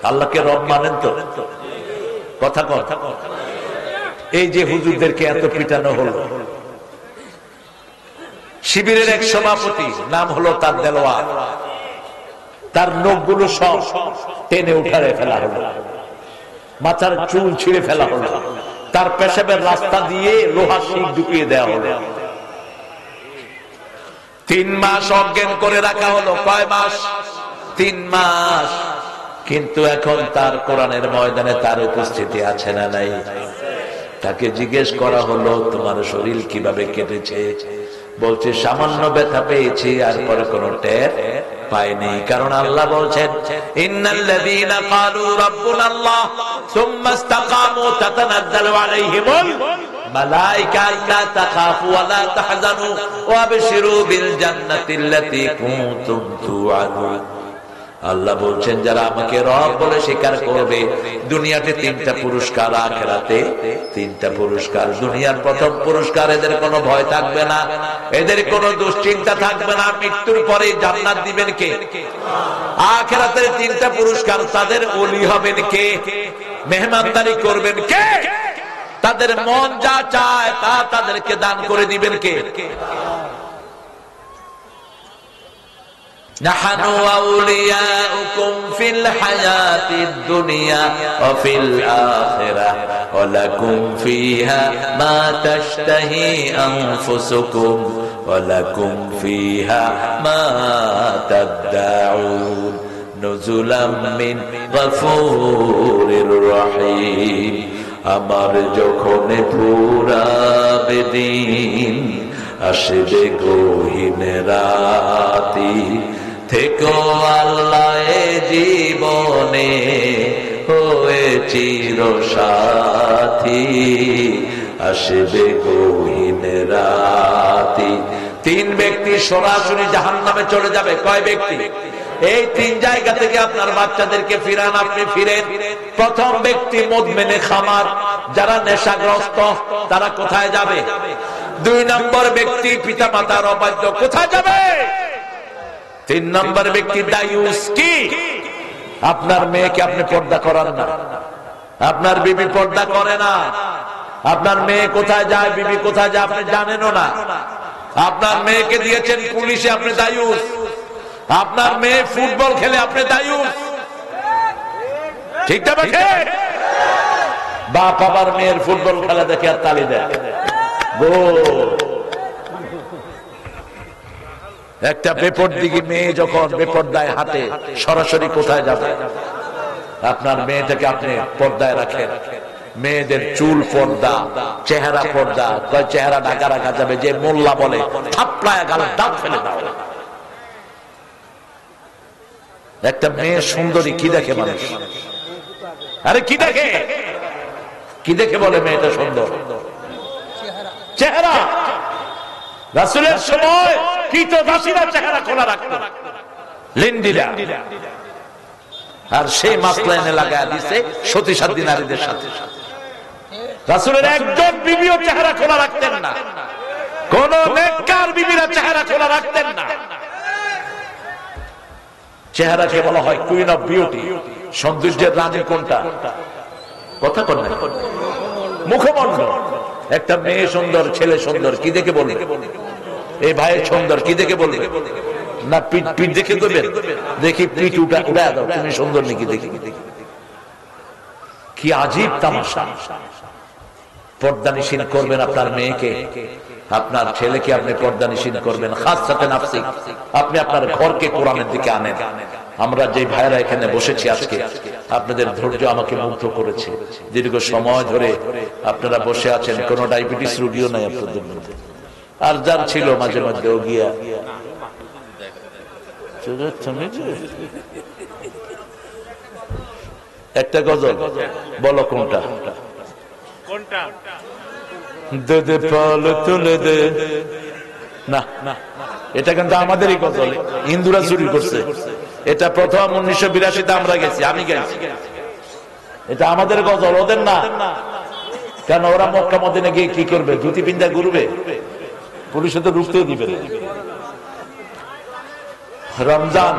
আল্লাহকে রব মানেন তো? কথা কর। এই যে হুজুরদেরকে এত পিটানো হলো, শিবিরের এক সভাপতি, নাম হলো তার দেলোয়ার, তার নখগুলো সব টেনে উঠারে ফেলা হলো, মাথার চুল ছিঁড়ে ফেলা হলো, তার পেশাবের রাস্তা দিয়ে লোহার শিক ঢুকিয়ে দেওয়া হলো, 3 মাস অজ্ঞান করে রাখা হলো। কয় মাস? 3 মাস। কিন্তু এখন তার কোরআনের ময়দানে তার উপস্থিতি আছে না নাই? তাকে জিজ্ঞেস করা হলো তোমার শরীর কিভাবে কেটেছে? বলছে সামান্য ব্যথা পেয়েছি, আর পরে কোনো টের পাইনি। কারণ আল্লাহ বলছেন ইন্নাল্লাযীনা ক্বালু রাব্বুনাল্লাহ সুম্মা ইসতাকামু তাতানাজ্জালু আলাইহিমুল মালায়েকা আল্লা তাখাফু ওয়া লা তাহজানু ওয়া আবশিরু বিল জান্নাতিল্লাতী কুনতুম তুআদুন। আল্লাহ বলছেন যারা আমাকে রব বলে স্বীকার করবে, দুনিয়াতে 3টা পুরস্কার, আখিরাতে 3টা পুরস্কার। দুনিয়ার প্রথম পুরস্কার, এদের কোনো ভয় থাকবে না, এদের কোনো দুশ্চিন্তা থাকবে না। মৃত্যুর পরে জান্নাত দিবেন কে? আখিরাতের 3টা পুরস্কার, তাদের ওলি হবেন কে? মেহমানদারি করবেন কে? তাদের মন যা চায় তা তাদেরকে দান করে দিবেন কে? নাহানু আউলিয়াউকুম ফিল হায়াতিদ দুনিয়া ওয়া ফিল আখিরাহ ওয়া লাকুম ফিহা মা তাশতাহি আনফুসুকুম ওয়া লাকুম ফিহা মা তাদদাউন নুজুলাম মিন গফুরির রহিম। আমার যখন ফুরাবে দিন, আসবে গহীন রাতি, থেকো আল্লাহ জীবনে হয়ে চির সাথী, আসবে গহীন রাতি। 3 ব্যক্তি সরাসরি জাহান্নামে চলে যাবে। কয় ব্যক্তি? এই 3 জায়গা থেকে আপনার বাচ্চাদেরকে ফিরান, আপনি ফিরেন। প্রথম ব্যক্তি মুদমিনে খামার, যারা নেশাগ্রস্ত, তারা কোথায় যাবে? 2 নম্বর ব্যক্তি পিতা মাতার অবাধ্য, কোথায় যাবে? 3 নম্বর ব্যক্তি দায়ুস। কি? আপনার মেয়েকে আপনি পর্দা করান না, আপনার বিবি পর্দা করে না, আপনার মেয়ে কোথায় যায়, বিবি কোথায় যায় আপনি জানেনও না। আপনার মেয়েকে দিয়েছেন পুলিশে, আপনি দায়ুস। আপনার মেয়ে ফুটবল খেলে, আপনি দায়ুস। ঠিক না? বাপ আবার মেয়ের ফুটবল খেলা দেখে আর তালি দেয়। একটা বেপরদিগী মেয়ে যখন বেপরদায় হাঁটে, সরাসরি কোথায় যাবে? আপনার মেয়েটাকে আপনি পর্দায় রাখেন। মেয়েদের চুল পর্দা, চেহারা পর্দা। কয় চেহারা ঢাকা রাখা যাবে? যে মোল্লা বলে থাপড়ায় গালে দাঁত ফেলে দাও। একটা মেয়ে সুন্দরী কি দেখে মানুষ? আরে কি দেখে? কি দেখে বলে মেয়েটা সুন্দর? চেহারা। রাসূলের সময় কৃতদাসীরা চেহারা খোলা রাখতো, লিন্ডিরা। আর সেই মাসলা এনে লাগায় দিছে সতীসাধ্বী নারীদের সাথে। রাসূলের একজন বিবিও চেহারা খোলা রাখতেন না, কোন নেককার বিবিরা চেহারা খোলা রাখতেন না। চেহারাকে বলা হয় কুইন অফ বিউটি। সৌন্দর্যের রানী কোনটা? কথা কর না, মুখমণ্ডল। একটা মেয়ে সুন্দর, ছেলে সুন্দর, কি দেখে বলে? এই ভাই সুন্দর, কি দেখে বলে? না পিঠ পিঠ দেখে করবেন? দেখি পিঠ উঠা দাও, তুমি সুন্দর নাকি দেখি। কি আজীব তামাশা! পর্দানিশীন করবেন আপনার মেয়েকে, আপনার ছেলেকে আপনি পর্দানিশীন করবেন। খাসসাতে নাফসি, আপনি আপনার ঘরকে কোরআনের দিকে আনেন। আমরা যে ভাইরা এখানে বসেছি আজকে, আপনাদের ধৈর্য আমাকে মুগ্ধ করেছে। দীর্ঘ সময় ধরে আপনারা বসে আছেন, কোন ডায়াবেটিস রোগীও নাই আপনাদের মধ্যে। আর যার ছিল মাঝে মধ্যে ও গিয়া একটা গজল বলো, কোনটা? দে দে ফল তুলে দে। না, এটা কিন্তু আমাদেরই গজল, হিন্দুরা চুরি করছে। এটা প্রথম 1982 আমরা গেছি, আমি গেছি। এটা আমাদের গজল, ওদের না। কেন ওরা মক্কা মদিনা গিয়ে কি করবে? ধুতি পিন্দা ঘুরবে, পুলিশে তো ঢুকতেও দিবে না। রমজান